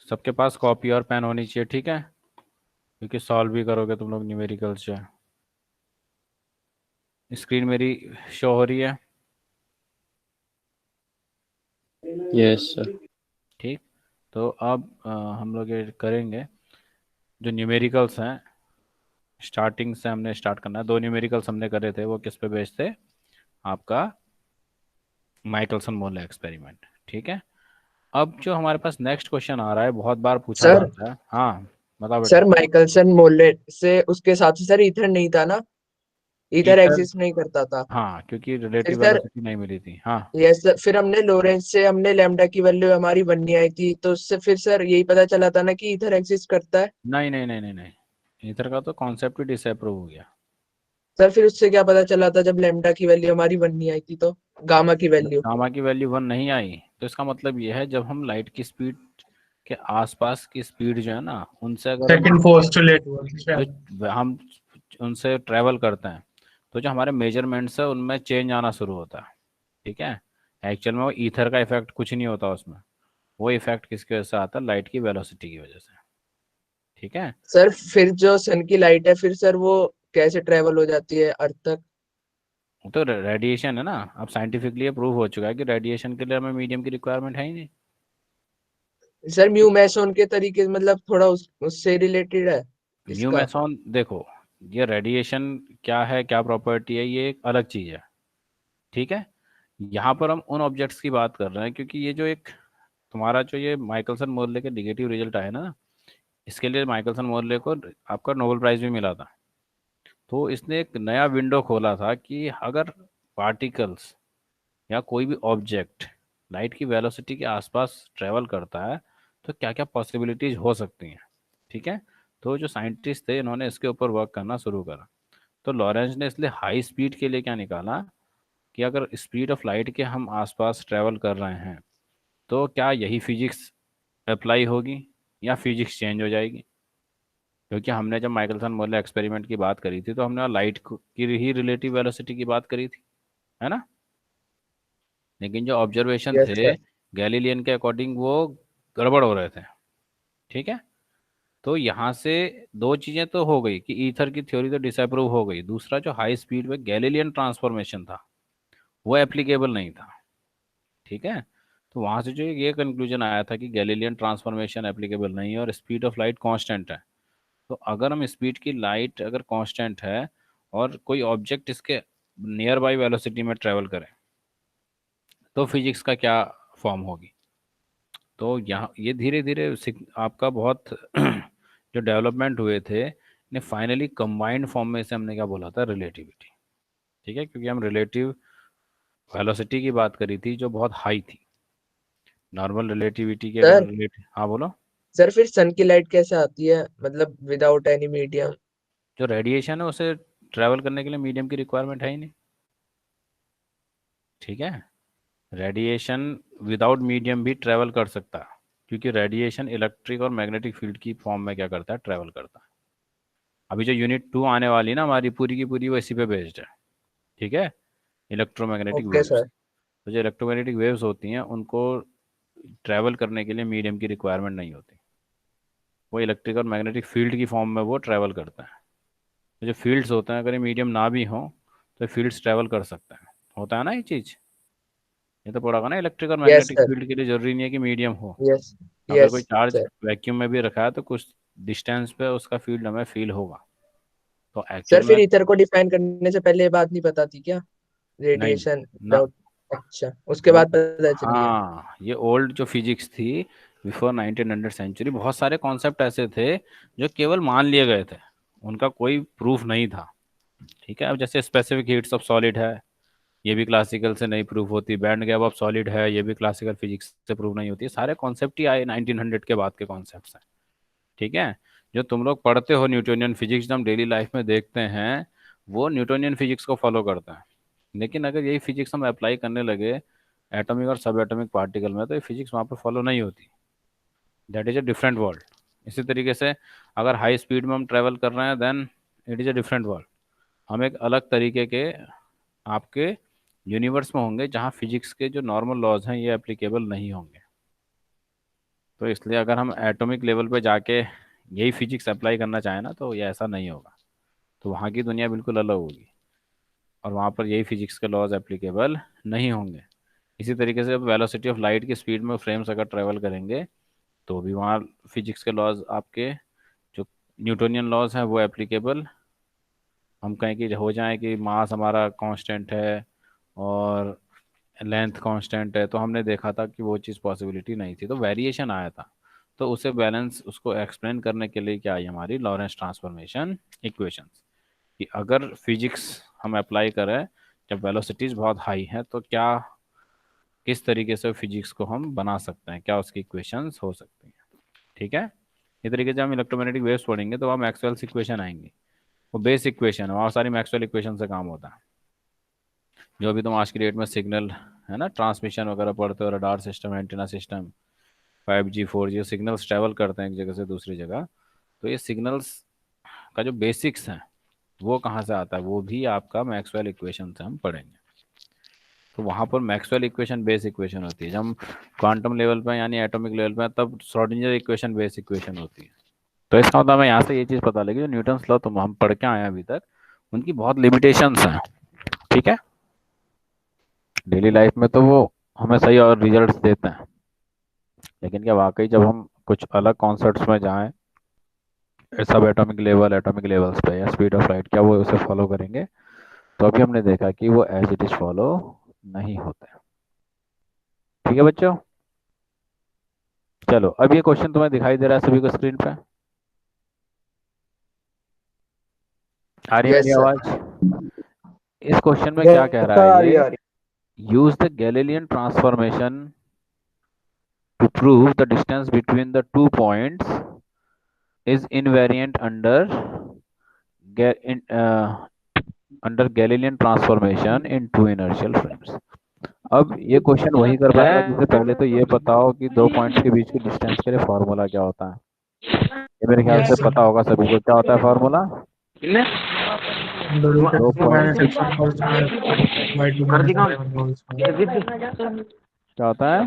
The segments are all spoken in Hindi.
सबके पास कॉपी और पेन होनी चाहिए, ठीक है, क्योंकि सॉल्व भी करोगे तुम लोग न्यूमेरिकल्स जो है। स्क्रीन मेरी शो हो रही है? Yes sir. ठीक। तो अब हम लोग ये करेंगे, जो न्यूमेरिकल्स हैं, स्टार्टिंग से हमने स्टार्ट करना है। दो न्यूमेरिकल्स हमने करे थे, वो किस पे बेस्ड थे? आपका माइकलसन मोरले एक्सपेरिमेंट, ठीक है। अब जो हमारे पास नेक्स्ट क्वेश्चन आ रहा है, बहुत बार पूछा सर जाता है। हाँ, बताओ सर बेटा। माइकलसन मोलेट से उसके साथ से सर ईथर नहीं था ना, ईथर ईथर, एग्जिस्ट नहीं करता था। हाँ, क्योंकि फिर रिलेटिव सर वेलोसिटी नहीं मिली थी, हाँ। यस सर, फिर हमने लोरेंस से हमने लैम्डा की वैल्यू हमारी 1 नहीं आई थी, तो उससे फिर सर यही पता चला था ना कि ईथर एग्जिस्ट करता है। नहीं नहीं नहीं नहीं नहीं, ईथर का तो कॉन्सेप्ट ही डिसअप्रूव हो गया। सर फिर उससे क्या पता चला था जब लैम्डा की वैल्यू हमारी 1 नहीं आई थी तो, गामा की जब वैल्यू। गामा की वैल्यू 1 नहीं आई, तो इसका मतलब ये है जब हम लाइट की स्पीड के आसपास की स्पीड जो है ना, उनसे अगर हम सेकंड पोस्टुलेट हुआ था शायद। जो हम उनसे ट्रेवल करते हैं, तो जो हमारे मेजरमेंट्स है उनमें चेंज आना शुरू होता है, ठीक है। एक्चुअल में वो ईथर का इफेक्ट कुछ नहीं होता उसमें, वो इफेक्ट किसकी वजह से आता है? लाइट की वेलोसिटी की वजह से, ठीक है। सर फिर जो सन की लाइट है फिर सर वो कैसे ट्रेवल हो जाती है अर्थ तक? वो तो रेडिएशन है ना। अब साइंटिफिकली प्रूव हो चुका है कि रेडिएशन के लिए हमें मीडियम की रिक्वायरमेंट है ही नहीं। सर म्यू मैसोन के तरीके से मतलब थोड़ा उससे रिलेटेड है म्यू इसका। मैसॉन देखो, ये रेडिएशन क्या है, क्या प्रॉपर्टी है, ये एक अलग चीज़ है, ठीक है। यहाँ पर हम उन ऑब्जेक्ट्स की बात कर रहे हैं, क्योंकि ये जो एक तुम्हारा जो ये माइकलसन मोरले के निगेटिव रिजल्ट आए ना, इसके लिए माइकलसन मोरले को आपका नोबेल प्राइज भी मिला था। तो इसने एक नया विंडो खोला था कि अगर पार्टिकल्स या कोई भी ऑब्जेक्ट लाइट की वेलोसिटी के आसपास ट्रेवल करता है, तो क्या क्या पॉसिबिलिटीज हो सकती हैं, ठीक है। तो जो साइंटिस्ट थे, इन्होंने इसके ऊपर वर्क करना शुरू करा। तो लॉरेंस ने इसलिए हाई स्पीड के लिए क्या निकाला, कि अगर स्पीड ऑफ लाइट के हम आसपास ट्रेवल कर रहे हैं, तो क्या यही फिजिक्स अप्लाई होगी या फिजिक्स चेंज हो जाएगी? क्योंकि हमने जब माइकलसन मोरले एक्सपेरिमेंट की बात करी थी, तो हमने लाइट की ही रिलेटिव वेलोसिटी की बात करी थी, है ना। लेकिन जो ऑब्जर्वेशन यस थे सर। गैलीलियन के अकॉर्डिंग, वो गड़बड़ हो रहे थे, ठीक है। तो यहाँ से दो चीज़ें तो हो गई कि ईथर की थ्योरी तो डिसअप्रूव हो गई, दूसरा जो हाई स्पीड में गैलीलियन ट्रांसफॉर्मेशन था, वो एप्लीकेबल नहीं था, ठीक है। तो वहाँ से जो ये कंक्लूजन आया था कि गैलीलियन ट्रांसफॉर्मेशन एप्लीकेबल नहीं है और स्पीड ऑफ लाइट कांस्टेंट है। तो अगर हम स्पीड की लाइट अगर कांस्टेंट है और कोई ऑब्जेक्ट इसके नियर बाई वेलोसिटी में ट्रेवल करे, तो फिजिक्स का क्या फॉर्म होगी? तो यहाँ ये धीरे धीरे आपका बहुत जो डेवलपमेंट हुए थे, ने फाइनली कंबाइंड फॉर्म में से हमने क्या बोला था? रिलेटिविटी, ठीक है, क्योंकि हम रिलेटिव वेलोसिटी की बात करी थी जो बहुत हाई थी। नॉर्मल रिलेटिविटी की अगर सर रिलेट, हाँ बोलो। सर फिर सन की लाइट कैसे आती है, मतलब विदाउट एनी मीडियम? जो रेडिएशन है उसे ट्रैवल करने के लिए मीडियम की रिक्वायरमेंट है ही नहीं, ठीक है। रेडिएशन विदाउट मीडियम भी ट्रैवल कर सकता है, क्योंकि रेडिएशन इलेक्ट्रिक और मैग्नेटिक फील्ड की फॉर्म में क्या करता है? ट्रैवल करता है। अभी जो यूनिट 2 आने वाली है ना हमारी, पूरी की पूरी वो इसी पे बेस्ड है, ठीक है, इलेक्ट्रोमैग्नेटिक ओके वेव्स। सर। तो जो इलेक्ट्रोमैग्नेटिक वेव्स होती हैं, उनको ट्रैवल करने के लिए मीडियम की रिक्वायरमेंट नहीं होती, वो इलेक्ट्रिक और मैग्नेटिक फील्ड की फॉर्म में वो ट्रैवल करते हैं। तो जो फील्ड्स होते हैं, अगर ये मीडियम ना भी हो, तो फील्ड्स ट्रैवल कर सकते हैं, होता है ना ये चीज़। ये तो पड़ा होगा ना, इलेक्ट्रिक और यस मैग्नेटिक सर। फील्ड के लिए जरूरी नहीं है कि मीडियम हो। यस। अगर कोई यस चार्ज सर। वैक्यूम में भी रखा है, तो कुछ डिस्टेंस पे उसका फील्ड हमें फील होगा। तो एक्चुअल सर में फिर ईथर को डिफाइन करने से पहले ये बात नहीं पता थी क्या, नहीं रेडिएशन ना, विदाउट? अच्छा, उसके वो बाद पता चली है। हाँ, ये ओल्ड जो फिजिक्स थी बिफोर 1900 सेंचुरी, बहुत सारे कॉन्सेप्ट ऐसे थे जो केवल मान लिए गए थे, उनका कोई प्रूफ नहीं था, ठीक है। अब जैसे स्पेसिफिक हीट्स ऑफ सॉलिड है, ये भी क्लासिकल से नहीं प्रूफ होती। बैंड गैप ऑफ सॉलिड है, ये भी क्लासिकल फिजिक्स से प्रूव नहीं होती। सारे कॉन्सेप्ट ही आए 1900 के बाद के कॉन्सेप्ट्स हैं, ठीक है। जो तुम लोग पढ़ते हो न्यूटोनियन फिजिक्स, जो हम डेली लाइफ में देखते हैं, वो न्यूटोनियन फिजिक्स को फॉलो करते हैं। लेकिन अगर यही फिजिक्स हम अप्लाई करने लगे एटॉमिक और सब एटॉमिक पार्टिकल में, तो ये फिजिक्स वहाँ पर फॉलो नहीं होती। That is a different world. इसी तरीके से अगर हाई स्पीड में हम ट्रेवल कर रहे हैं, then it is a different world. हम एक अलग तरीके के आपके यूनिवर्स में होंगे, जहाँ फिजिक्स के जो नॉर्मल लॉज हैं ये एप्लीकेबल नहीं होंगे। तो इसलिए अगर हम एटॉमिक लेवल पे जाके यही फिजिक्स अप्लाई करना चाहें ना, तो ये ऐसा नहीं होगा। तो वहाँ की दुनिया बिल्कुल अलग होगी और वहाँ पर यही फिजिक्स के लॉज एप्लीकेबल नहीं होंगे। इसी तरीके से अब वेलोसिटी ऑफ लाइट की स्पीड में फ्रेम्स अगर ट्रेवल करेंगे तो भी वहाँ फिजिक्स के लॉज आपके जो न्यूटोनियन लॉज हैं वो एप्लीकेबल हम कहें कि हो जाए कि मास हमारा कांस्टेंट है और लेंथ कांस्टेंट है, तो हमने देखा था कि वो चीज़ पॉसिबिलिटी नहीं थी, तो वेरिएशन आया था। तो उसे बैलेंस उसको एक्सप्लेन करने के लिए क्या आई हमारी लॉरेंस ट्रांसफॉर्मेशन इक्वेशंस, कि अगर फिजिक्स हम अप्लाई करें जब वेलोसिटीज बहुत हाई है तो क्या किस तरीके से फिजिक्स को हम बना सकते हैं, क्या उसकी इक्वेशंस हो सकती हैं। ठीक है, इस तरीके से हम इलेक्ट्रोमैग्नेटिक वेव्स पढ़ेंगे तो वहाँ मैक्सवेल्स इक्वेशन आएंगी। वो बेस इक्वेशन है, वहाँ सारी मैक्सवेल इक्वेशन से काम होता है। जो अभी तुम आज की डेट में सिग्नल है ना, ट्रांसमिशन वगैरह पढ़ते हो, radar system, antenna system, 5G 4G signals travel करते हैं एक जगह से दूसरी जगह, तो ये सिग्नल्स का जो बेसिक्स हैं वो कहाँ से आता है, वो भी आपका मैक्सवेल इक्वेशन से हम पढ़ेंगे। तो वहाँ पर मैक्सवेल इक्वेशन बेस इक्वेशन होती है। जब हम क्वांटम लेवल पे यानी एटॉमिक लेवल पे तब श्रोडिंगर इक्वेशन बेस इक्वेशन होती है। तो इसका मतलब हमें यहाँ से ये चीज़ पता लगी, जो न्यूटन्स लॉ तुम हम पढ़ के आए हैं अभी तक, उनकी बहुत लिमिटेशंस हैं। ठीक है, डेली लाइफ में तो वो हमें सही और रिजल्ट्स देते हैं, लेकिन क्या वाकई जब हम कुछ अलग कॉन्सेप्ट्स में जाएं, सब एटॉमिक लेवल, एटॉमिक लेवल्स पे या स्पीड ऑफ लाइट, क्या वो उसे फॉलो करेंगे? तो अभी हमने देखा कि वो एज इट इज फॉलो नहीं होते। ठीक है बच्चों, चलो अब ये क्वेश्चन तुम्हें दिखाई दे रहा है सभी को स्क्रीन पे, आ रही है यस मेरी सर। आवाज? इस क्वेश्चन में क्या कह रहा है ये, use the Galilean transformation to prove the distance between the 2 points is invariant Ga- in, uh, under Galilean transformation in two inertial frames। अब ये क्वेश्चन वही कर पाएगा जिससे पहले तो ये बताओ कि दो पॉइंट्स के बीच की डिस्टेंस के लिए फॉर्मूला क्या होता है। ये मेरे ख्याल यस से सर। पता होगा सभी को, क्या होता है फॉर्मूला? दो पॉइंट क्या होता है?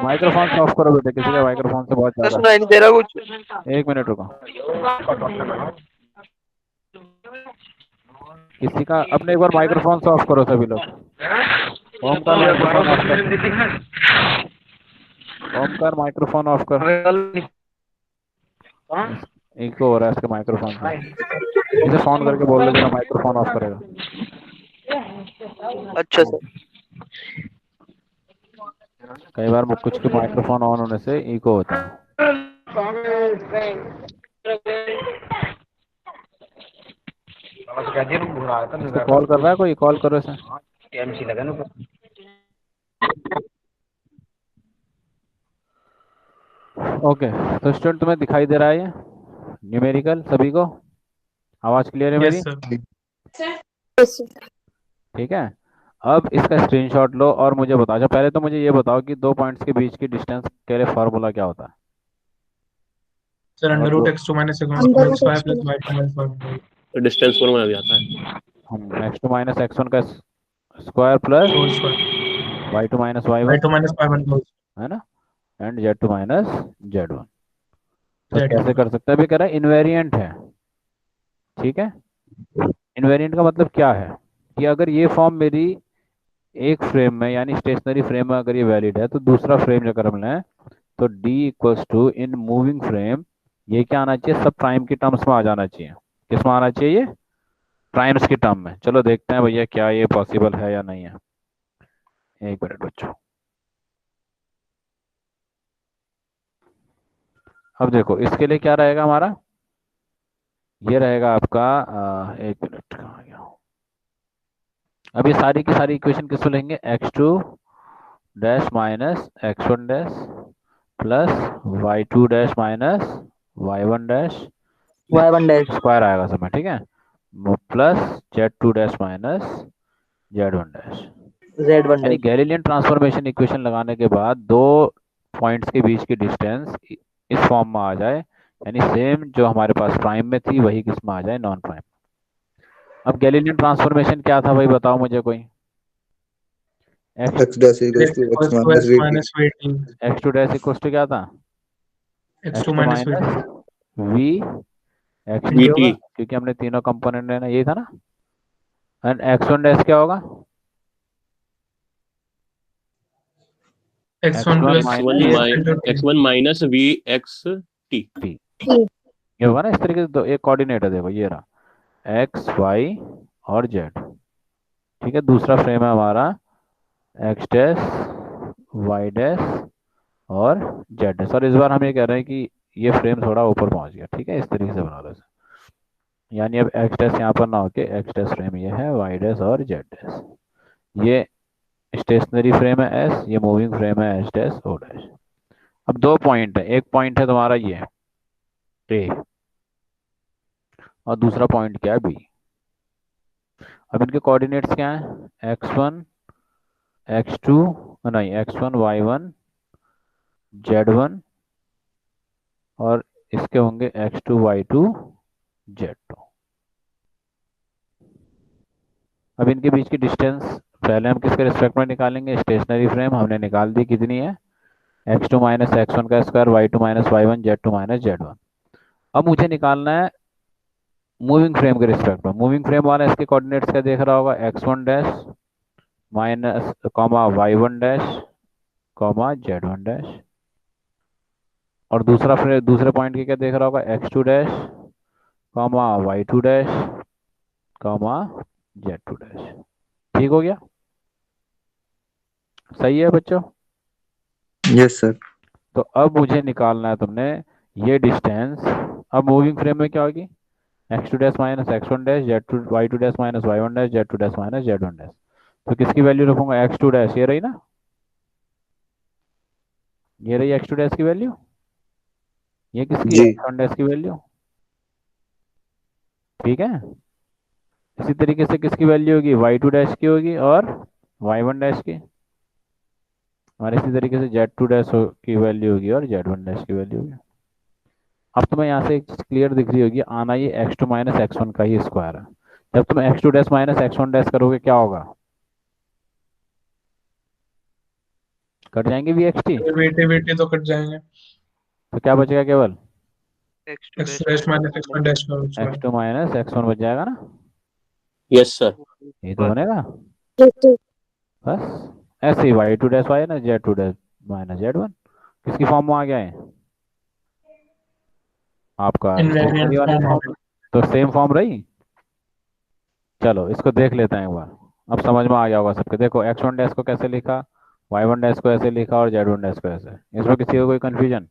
माइक्रोफोन ऑफ करो बेटे, किसी का माइक्रोफोन से बहुत ज्यादा। सुनाई नहीं दे रहा कुछ। एक मिनट रुको, किसी का अपने एक बार माइक्रोफोन ऑफ करो सभी लोग। ओमकार माइक्रोफोन ऑफ कर, ओमकार माइक्रोफोन ऑफ कर, इको हो रहा है इसके माइक्रोफोन से। इसे फोन करके बोल दो जरा माइक्रोफोन ऑफ करेगा। अच्छा सर। कई बार कुछ के माइक्रोफोन ऑन होने से इको होता है। इसको कॉल कर रहा है कोई, कॉल करो इसे। ओके, तो स्टूडेंट तुम्हें दिखाई दे रहा है ये न्यूमेरिकल सभी को? आवाज क्लियर है मेरी? Yes sir. ठीक है, अब इसका स्क्रीनशॉट लो और मुझे बताओ। अच्छा पहले तो मुझे ये बताओ कि दो पॉइंट्स के बीच की डिस्टेंस के लिए फार्मूला क्या होता है? सर अगर अंडर दो root x two minus x y plus y two minus y तो डिस्टेंस फॉर्मूला भी आता है। हम x two minus x one का square plus whole square y two minus y y one, two minus y one whole है ना, and z two minus z one. तो जेड कैसे कर सकते हैं? अभी कह रहा है इनवेरिएंट है। ठीक है, इनवेरिएंट का मतलब क्या है कि अगर ये फॉर्म मेरी एक फ्रेम में यानी स्टेशनरी फ्रेम में अगर ये वैलिड है, तो दूसरा फ्रेम अगर हम लें तो d equals to in moving frame, ये क्या आना चाहिए? सब प्राइम की टर्म्स में आ जाना चाहिए। किस में आना चाहिए? ये प्राइम्स की टर्म में। चलो देखते हैं भैया क्या ये पॉसिबल है या नहीं है। एक मिनट बच्चों, अब देखो इसके लिए क्या रहेगा हमारा, ये रहेगा आपका एक मिनट कहाँ गया। अब ये सारी की सारी इक्वेशन किसको लेंगे? X two dash minus x one dash plus y two dash minus y one dash square आएगा समय। ठीक है, plus z two dash minus z one dash. यानी गैलीलियन ट्रांसफॉर्मेशन इक्वेशन लगाने के बाद दो पॉइंट्स के बीच की डिस्टेंस इस फॉर्म में आ जाए, यानी सेम जो हमारे पास प्राइम में थी वही किस में आ जाए? Non prime. अब गैलीलियन ट्रांसफॉर्मेशन क्या था भाई, बताओ मुझे कोई। x dash equals to x minus x vt. minus vt. X two dash equals to क्या था, x2 x two minus minus vt. V x t VT होगा, क्योंकि हमने तीनों कंपोनेंट लेना, यही था ना। एंड एक्स वन डैश क्या होगा, x1 x1 plus x1 minus into t. x1 minus VXT। T, ये होगा ना इस तरीके से। तो एक कोऑर्डिनेट है, देखो ये रहा एक्स वाई और जेड, ठीक है। दूसरा फ्रेम है हमारा एक्स डैश वाई डैश और जेड डैश। और इस बार हम ये कह रहे हैं कि ये फ्रेम थोड़ा ऊपर पहुंच गया, ठीक है, इस तरीके से बना लो इसे। यानी अब एक्स डैश यहाँ पर ना होके एक्स डैश फ्रेम ये है, वाई डैश और जेड डैश। ये स्टेशनरी फ्रेम है एस, ये मूविंग फ्रेम है एच डैश ओ डैश। अब दो पॉइंट है, एक पॉइंट है तुम्हारा ये ए और दूसरा पॉइंट क्या है बी। अब इनके कोऑर्डिनेट्स क्या है, एक्स वन एक्स टू, नहीं x one y one z one, और इसके होंगे x two y two z two. अब इनके बीच की डिस्टेंस पहले हम किसके रिस्पेक्ट में निकालेंगे, स्टेशनरी फ्रेम हमने निकाल दी, कितनी है x two minus x one का square y two minus y one z two minus z one. अब मुझे निकालना है मूविंग फ्रेम के रिस्पेक्ट में। मूविंग फ्रेम वाला इसके कोऑर्डिनेट्स क्या देख रहा होगा, x one dash minus comma y one dash comma z one dash, और दूसरा फ्रेम दूसरे पॉइंट के क्या देख रहा होगा, x two dash comma y two dash comma z two dash. ठीक हो गया, सही है बच्चों। Yes sir. तो अब मुझे निकालना है तुमने ये डिस्टेंस। अब मूविंग फ्रेम में क्या होगी, x two dash minus x one dash z two y two dash minus y one dash z two dash minus z one dash. तो किसकी वैल्यू रखूंगा, एक्स टू डैश ये रही ना, ये रही एक्स टू डैश की वैल्यू, ये किसकी जी. एक्स वन डैश की वैल्यू, ठीक है। इसी तरीके से किसकी वैल्यू होगी, वाई टू डैश की होगी और वाई वन डैश की, और इसी तरीके से जेड टू डैश की वैल्यू होगी और जेड वन डैश की वैल्यू होगी। अब तुम्हें यहाँ से एक चीज क्लियर दिख रही होगी, आना ये x two minus x one का ही स्क्वायर है। जब तुम x two dash minus x one dash करोगे क्या होगा, कट जाएंगे v x t, vt vt तो कट जाएंगे। तो क्या बचेगा, केवल x dash minus x1 dash का x square. Two minus x one बच जाएगा ना, यस सर। यही तो बनेगा बस। ऐसे ही वाई टू डैश वाई ना z two dash minus z one किसकी फॉर्म में आ गया है, आपका इनवेरिएंट स्टेशनरी वाले फॉर्म आ फॉर्म। तो सेम फॉर्म रही। चलो इसको देख लेते हैं एक बार, अब समझ में आ गया होगा सबके। देखो एक्स वन डैश को कैसे लिखा, वाई वन डैश को ऐसे लिखा और जेड वन डैश को ऐसे, इसमें किसी को कोई कंफ्यूजन।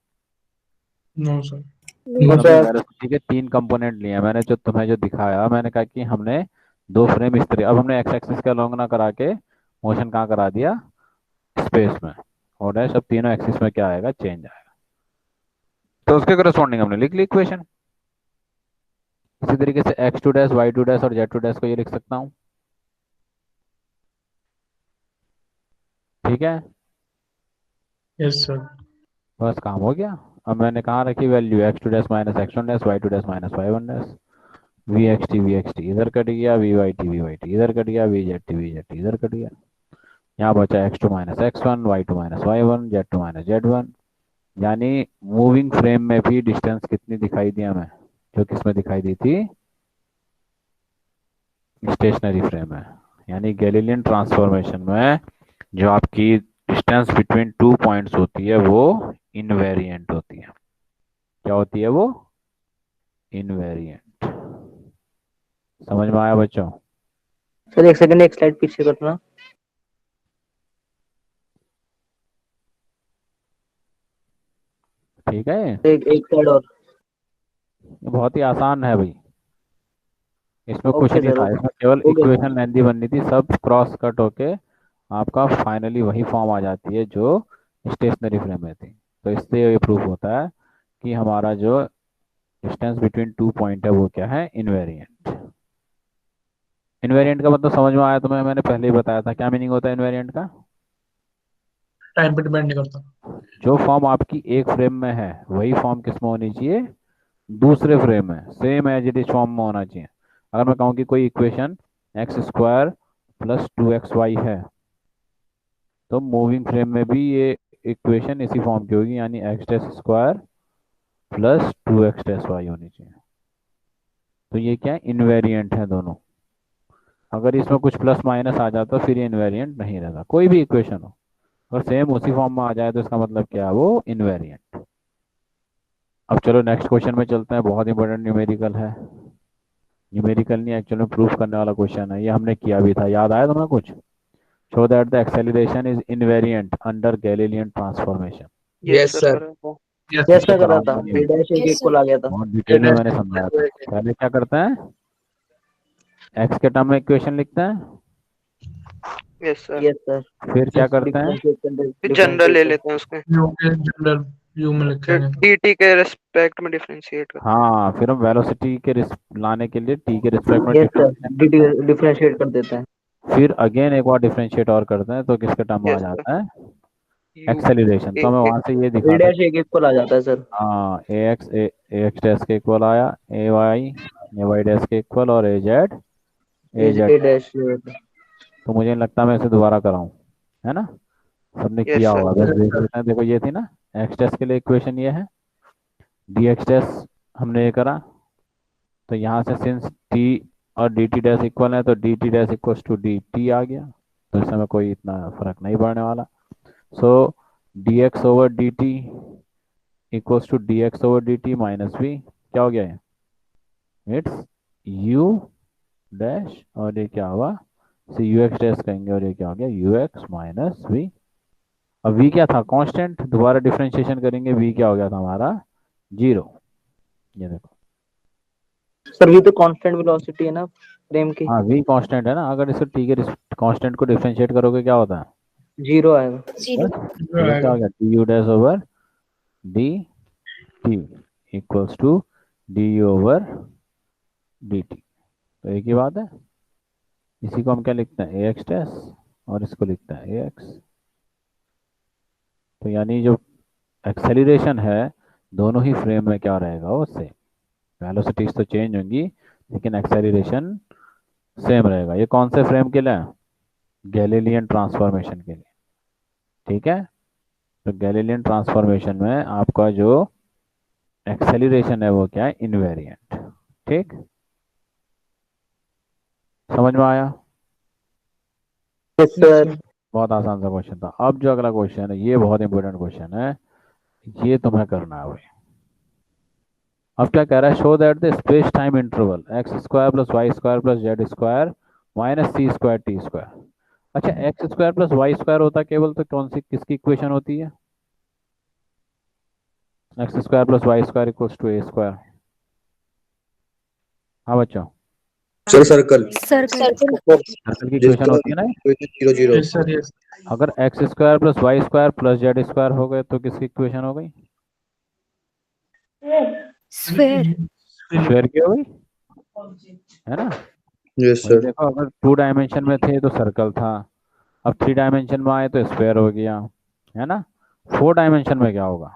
No sir. और अपनी वेलोसिटी के तीन कंपोनेंट लिए हैं मैंने, जो तुम्हें जो दिखाया, मैंने कहा कि हमने दो फ्रेम इस तरह, अब हमने एक्स एक्सिस का लॉन्ग ना करा के मोशन कहाँ करा दिया, स्पेस में, और डैश अब तीनों एक्सिस में क्या आएगा, चेंज आएगा। तो उसके करस्पॉन्डिंग हमने लिख ली इक्वेशन। इसी तरीके से x two dash y two dash और जेड टू डैश को ये लिख सकता हूँ, ठीक है। Yes sir. बस काम हो गया। अब मैंने कहाँ रखी value, x two dash minus x one dash y two dash minus y one dash, v x t इधर कट गया, वी वाई टी इधर कट गया, वी जेड टी इधर कट गया। यहाँ बचा x two minus x one y two minus y one z two minus z one. यानी मूविंग फ्रेम में भी डिस्टेंस कितनी दिखाई दी हमें, जो किसमें दिखाई दी थी, स्टेशनरी फ्रेम में। यानी गैलीलियन ट्रांसफॉर्मेशन में जो आपकी डिस्टेंस बिटवीन टू पॉइंट्स होती है वो इनवेरिएंट होती है। क्या होती है वो, इनवेरिएंट। समझ में आया बच्चों। सर एक सेकंड, एक स्लाइड पीछे करना। ठीक है, एक स्लाइड और। ये बहुत ही आसान है भाई, इसमें कुछ ओके नहीं सर, था, इसमें केवल ओके सर। इक्वेशन लेंथी बननी थी, सब क्रॉस कट होके आपका फाइनली वही फॉर्म आ जाती है जो स्टेशनरी फ्रेम में थी। तो इससे ये प्रूफ होता है कि हमारा जो डिस्टेंस बिटवीन टू पॉइंट है वो क्या है, इनवेरिएंट। इनवेरिएंट का मतलब समझ में आया तुम्हें, मैंने पहले ही बताया था क्या मीनिंग होता है इनवेरिएंट का। टाइम पे डिपेंड नहीं करता। जो फॉर्म आपकी एक फ्रेम में है वही फॉर्म किस में होनी चाहिए, दूसरे फ्रेम में same as it is form में होना चाहिए। अगर मैं कहूँ कि कोई equation x square plus 2xy है, तो मूविंग फ्रेम में भी ये इक्वेशन इसी फॉर्म की होगी, यानी x dash square plus 2x dash y होनी चाहिए। तो ये क्या है, इनवेरिएंट है दोनों। अगर इसमें कुछ प्लस माइनस आ जाता फिर ये इनवेरिएंट नहीं रहता, कोई भी इक्वेशन हो अगर सेम उसी फॉर्म में आ जाए तो इसका मतलब क्या है, वो इनवेरिएंट। अब चलो नेक्स्ट क्वेश्चन में चलते हैं, बहुत इंपॉर्टेंट न्यूमेरिकल है। न्यूमेरिकल नहीं, एक्चुअल में प्रूफ करने वाला क्वेश्चन है, ये हमने किया भी था, याद आया तुम्हें कुछ? Show that the acceleration is invariant under Galilean transformation. Yes sir. Yes, yes मैं sir. कर रहा था, v डैश एक इक्वल आ गया था। बहुत डिटेल में मैंने समझाया था। पहले क्या करते हैं, एक्स के टर्म में इक्वेशन लिखते हैं, यस सर, यस सर। फिर क्या करते हैं, फिर जनरल ले लेते हैं उसके, U के जनरल U में लिखेंगे। dt के रेस्पेक्ट में डिफरेंशिएट करते हाँ फिर हम वेलोसिटी के लाने के लिए टी के रिस्पेक्ट में यस सर, differentiate डिफरेंशिएट कर देते हैं। फिर अगेन एक बार डिफरेंशिएट और करते हैं, तो किसके टर्म में आ Yes, sir. जाता है, हैं। एक्सेलरेशन। तो हमें वहां से ये v दिखा डैश एक इक्वल आ जाता है सर। हाँ ए एक्स डैश के इक्वल आया, ए वाई डैश के इक्वल, और ए जेड a डैश तो मुझे नहीं लगता मैं इसे दोबारा कराऊं, है ना? सबने Yes, किया sir. होगा, बस देख लेते हैं। देखो ये थी ना एक्स डैश के लिए इक्वेशन, ये है डी एक्स डैश, हमने ये करा। तो यहाँ से सिंस टी और डी टी डैश इक्वल है, तो d t dash equal to d t आ गया, तो इस समय कोई इतना फर्क नहीं पड़ने वाला। So d x over d t equals to d x over d t minus v, क्या हो गया है, इट्स यू डैश, और ये क्या हुआ, से यू एक्स डैश कहेंगे, और ये क्या हो गया, यू एक्स माइनस वी। अब v क्या था, कांस्टेंट, दोबारा डिफरेंशिएशन करेंगे, v क्या हो गया था हमारा, 0। ये देखो, सर ये तो कांस्टेंट वेलोसिटी है ना फ्रेम की, हाँ v कांस्टेंट है ना, अगर इसको t के कांस्टेंट को डिफरेंशिएट करोगे क्या होता है, 0 आएगा। बस ये क्या हो गया, d u dash over d t equals to d u over d t. तो एक ही बात है, इसी को हम क्या लिखते हैं, ए एक्स डैश, और इसको लिखते हैं ए एक्स। तो यानी जो एक्सेलरेशन है दोनों ही फ्रेम में क्या रहेगा, वो सेम। वेलोसिटीज तो चेंज होंगी लेकिन एक्सेलरेशन सेम रहेगा। ये कौन से फ्रेम के लिए, गैलीलियन ट्रांसफॉर्मेशन के लिए, ठीक है? तो गैलीलियन ट्रांसफॉर्मेशन में आपका जो एक्सेलरेशन है वो क्या है, इनवेरिएंट। ठीक, समझ में आया? Yes sir. बहुत आसान सा क्वेश्चन था। अब जो अगला क्वेश्चन है ये बहुत इंपॉर्टेंट क्वेश्चन है, ये तुम्हें करना है भाई। अब क्या कह रहा है, show that the space time interval x square plus y square plus z square minus c square t square. अच्छा, x square plus y square होता केवल तो कौन सी किसकी इक्वेशन होती है, x square plus y square equals to a square. हाँ बच्चों, सर सर्कल सर्कल की इक्वेशन होती है ना। 0 Yes, sir. Yes. अगर x square plus y square plus z square हो गए तो किसकी इक्वेशन हो गई, स्क्वायर की हो गई, है ना? यस वही सर देखो, अगर 2 डायमेंशन में थे तो सर्कल था, अब 3 डायमेंशन में आए तो स्क्वायर हो गया, है ना? 4 डायमेंशन में क्या होगा,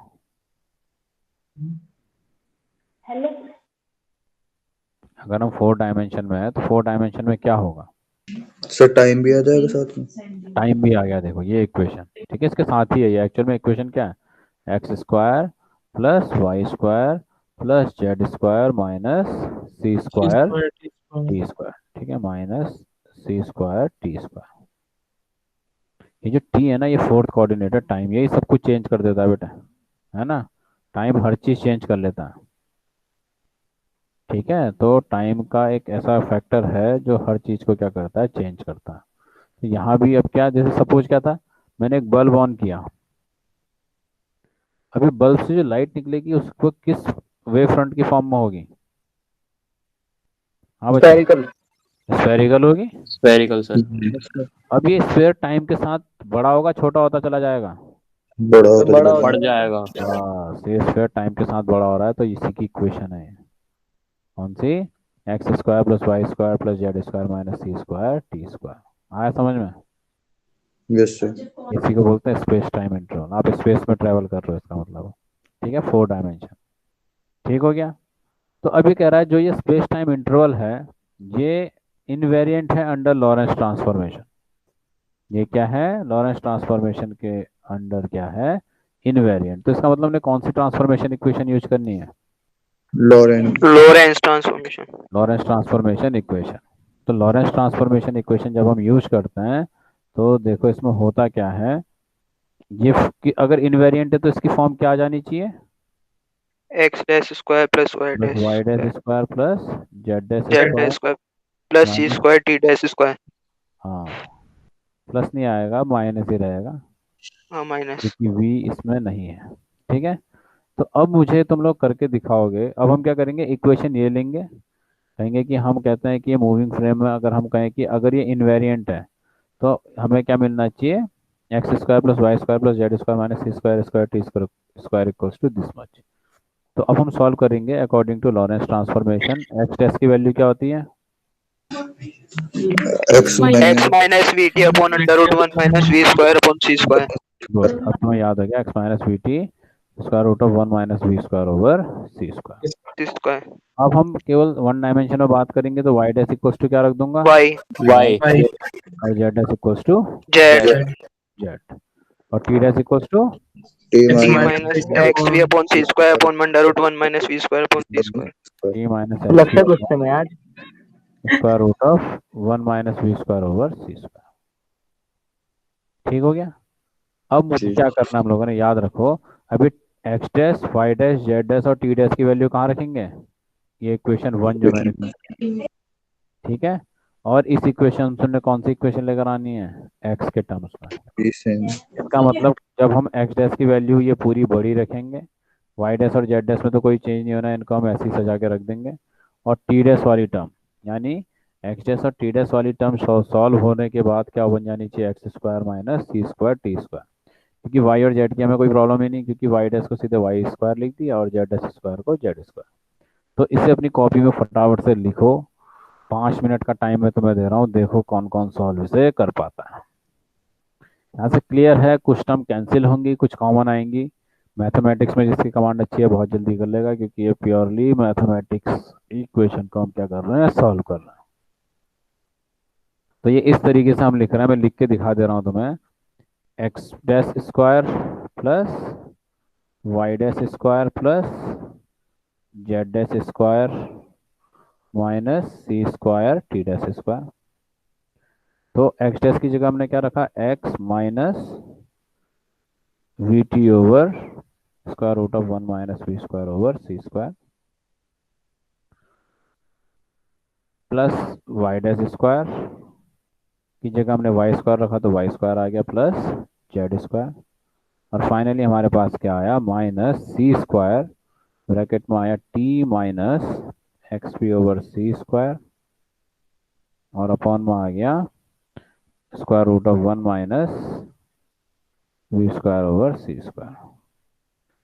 अगर हम 4 डायमेंशन में है तो 4 डायमेंशन में क्या होगा, सर टाइम भी आ जाएगा साथ में। टाइम भी आ गया। देखो ये इक्वेशन, ठीक है, इसके साथ ही है ये। एक्चुअल में इक्वेशन क्या है, x square plus y square plus z square minus c square t square, ठीक है, minus c square t square. ये जो टी है ना, ये फोर्थ कोऑर्डिनेटर टाइम, यही सब कुछ चेंज कर देता है बेटा, है ना? टाइम हर चीज चेंज कर लेता है, ठीक है? तो टाइम का एक ऐसा फैक्टर है जो हर चीज को क्या करता है, चेंज करता है। तो यहाँ भी अब क्या, जैसे सपोज क्या था, मैंने एक बल्ब ऑन किया, अभी बल्ब से जो लाइट निकलेगी उसको किस वेव फ्रंट की फॉर्म में होगी, हाँ बच्चा, स्फेरिकल। स्फेरिकल होगी। Spherical sir. अब ये स्फेयर टाइम के साथ बड़ा होगा छोटा होता चला जाएगा, बड़ा होता बड़ा चला बढ़ जाएगा। ये स्फेयर टाइम के साथ बड़ा हो रहा है, तो इसी की इक्वेशन है कौन सी, x square plus y square plus z square minus c square t square. आया समझ में? यस सर इसी को बोलते हैं स्पेस टाइम इंटरवल। आप स्पेस में ट्रेवल कर रहे हो इसका मतलब, ठीक है, 4 डायमेंशन। ठीक हो गया? तो अभी कह रहा है जो ये स्पेस टाइम इंटरवल है ये इनवेरिएंट है अंडर लॉरेंस ट्रांसफॉर्मेशन। ये क्या है? लॉरेंस ट्रांसफॉर्मेशन के अंडर क्या है? इनवेरिएंट। तो इसका मतलब हमने कौन सी ट्रांसफॉर्मेशन इक्वेशन यूज करनी है? Laurent. Lorentz transformation. Lorentz transformation equation. तो लॉरेंस ट्रांसफॉर्मेशन इक्वेशन जब हम यूज करते हैं तो देखो इसमें होता क्या है। ये कि अगर इनवेरिएंट है तो इसकी फॉर्म क्या आ जानी चाहिए? X dash square plus y plus dash y dash square plus z dash z square dash square plus c minus, square t dash square. हाँ प्लस नहीं आएगा, माइनस ही रहेगा हाँ माइनस। क्योंकि v इसमें नहीं है। ठीक है। तो अब मुझे तुम लोग करके दिखाओगे। अब हम क्या करेंगे, इक्वेशन ये लेंगे, कहेंगे कि हम कहते हैं कि ये मूविंग फ्रेम में अगर हम कहें कि अगर ये इनवेरिएंट है तो हमें क्या मिलना चाहिए? X square plus y square plus z square minus c square square t square square equals to this much. तो अब हम सॉल्व करेंगे according to Lorentz transformation. X test की वैल्यू क्या होती है? X x minus v t upon under root one minus v square upon c square. Good, अब तुम्हें याद हो गया x minus v t square root of one minus v square over c square. C square. अब हम केवल वन डायमेंशन में बात करेंगे तो वाई डैश इक्वल्स टू क्या रख दूंगा? वाई वाई वाई और z dash equals to z z और t dash equals to t x t minus minus x v upon c square upon under root one minus v square upon c square. T minus लगता है क्वेश्चन में आज square root of one minus v square over c square. ठीक हो गया। अब मुझे क्या करना है, हम लोगों ने याद रखो अभी x dash y dash z dash और टी डैश की वैल्यू कहाँ रखेंगे? ये इक्वेशन वन जो मैंने दी। ठीक है। और इस इक्वेशन से हमने कौन सी इक्वेशन लेकर आनी है? एक्स के टर्म्स में। इसका मतलब जब हम एक्स डैश की वैल्यू ये पूरी बड़ी रखेंगे, वाई डैश और जेड डैश में तो कोई चेंज नहीं होना है, इनको हम ऐसे ही सजा के रख देंगे। और टी डैश वाली टर्म यानी एक्स डैश और टी डैश वाली टर्म सॉल्व होने के बाद क्या बन जानी चाहिए? X square minus c square t square. क्योंकि वाई और जेड की हमें कोई प्रॉब्लम ही नहीं, क्योंकि वाई डैश को सीधे वाई स्क्वायर लिख दिया और जेड डैश स्क्वायर को जेड स्क्वायर। तो इसे अपनी कॉपी में फटाफट से लिखो। 5 मिनट का टाइम मैं तुम्हें दे रहा हूँ, देखो कौन कौन सॉल्व इसे कर पाता है। यहाँ से क्लियर है, कुछ टर्म कैंसिल होंगी, कुछ कॉमन आएंगी। मैथमेटिक्स में जिसकी कमांड अच्छी है बहुत जल्दी कर लेगा, क्योंकि ये प्योरली मैथमेटिक्स इक्वेशन को हम क्या कर रहे हैं? सॉल्व कर रहे हैं। तो ये इस तरीके से हम लिख रहे हैं, मैं लिख के दिखा दे रहा हूँ तुम्हें। X dash square plus y dash square plus z dash square minus c square t dash square. तो एक्स डैश की जगह हमने क्या रखा? X minus v t over square root of one minus v square over c square plus y dash square की जगह हमने वाई स्क्वायर रखा तो वाई स्क्वायर आ गया प्लस जेड स्क्वायर। और फाइनली हमारे पास क्या आया? माइनस सी स्क्वायर ब्रैकेट में आया t minus x p over c square और अपॉन में आ गया square root of one minus v square over c square.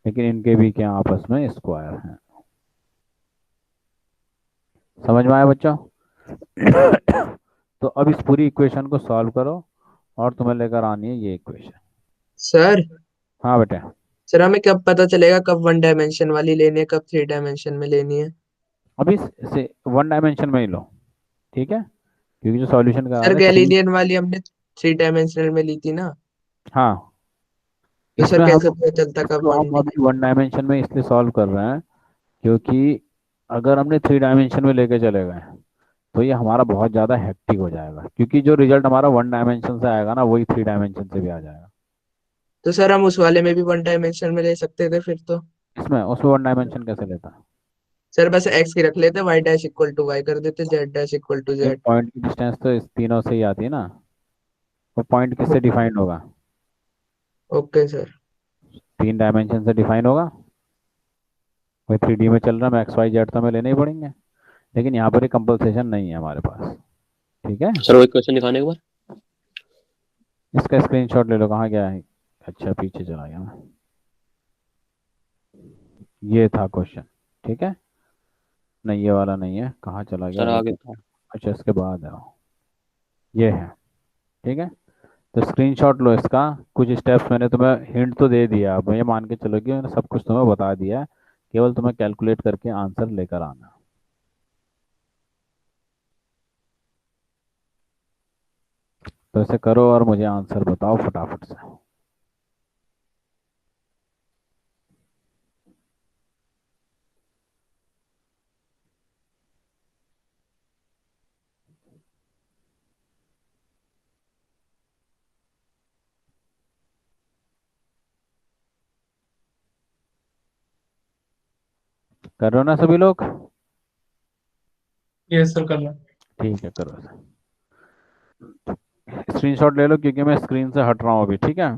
लेकिन इनके भी क्या आपस में स्क्वायर हैं। समझ में आया बच्चों? तो अब इस पूरी इक्वेशन को सॉल्व करो और तुम्हें लेकर आनी है ये इक्वेशन। सर हाँ बेटे। सर हमें कब पता चलेगा कब वन डायमेंशन वाली लेनी है, कब थ्री डायमेंशन में लेनी है? अभी से वन डायमेंशन में ही लो, ठीक है, क्योंकि जो सॉल्यूशन करा सर रहे हैं गैलीलियन वाली हमने थ्री डायमेंशनल में ली थी ना, हाँ तो सर इसमें हम कैसे पता चलता कब इसको वन? हम अभी वन डायमेंशन में इसलिए सॉल्व कर रहे हैं क्योंकि अगर हमने थ्री डायमेंशन में लेके चले गए तो ये हमारा बहुत ज़्यादा हेक्टिक हो जाएगा, क्योंकि जो रिजल्ट हमारा वन डायमेंशन से आएगा ना वही थ्री डायमेंशन से भी आ जाएगा। तो सर हम उस वाले में भी वन डायमेंशन में ले सकते थे फिर तो। इसमें उसमें वन डायमेंशन कैसे लेता? सर बस एक्स की रख लेते, y dash equal to y कर देते, जेड डैश इक्वल टू एक जेड। पॉइंट की डिस्टेंस तो इस तीनों से ही आती है ना। वो पॉइंट किससे डिफाइंड होगा? Okay sir. तीन डायमेंशन से डिफाइन होगा। कोई 3D में चल रहा है, एक्स वाई जेड तो हमें लेने ही पड़ेंगे, लेकिन यहाँ पर एक कंपल्सेशन नहीं है हमारे पास। ठीक है, सर वो क्वेश्चन दिखाने एक बार। इसका स्क्रीनशॉट ले लो। कहाँ गया है? अच्छा पीछे चला गया मैं। ये था क्वेश्चन, ठीक है, नहीं ये वाला नहीं है, कहाँ चला सर गया? आगे था। अच्छा इसके बाद है वो। ये है, ठीक है। तो स्क्रीनशॉट लो इसका। कुछ स्टेप्स मैंने तुम्हें हिंट तो दे दिया, अब ये मान के चलो कि मैंने सब कुछ तुम्हें बता दिया है, केवल तुम्हें कैलकुलेट करके आंसर लेकर आना। तो इसे करो और मुझे आंसर बताओ फटाफट से। कर रहे हो ना सभी लोग? यस सर करना। ठीक है, करो इसे। स्क्रीनशॉट ले लो क्योंकि मैं स्क्रीन से हट रहा हूँ अभी, ठीक है?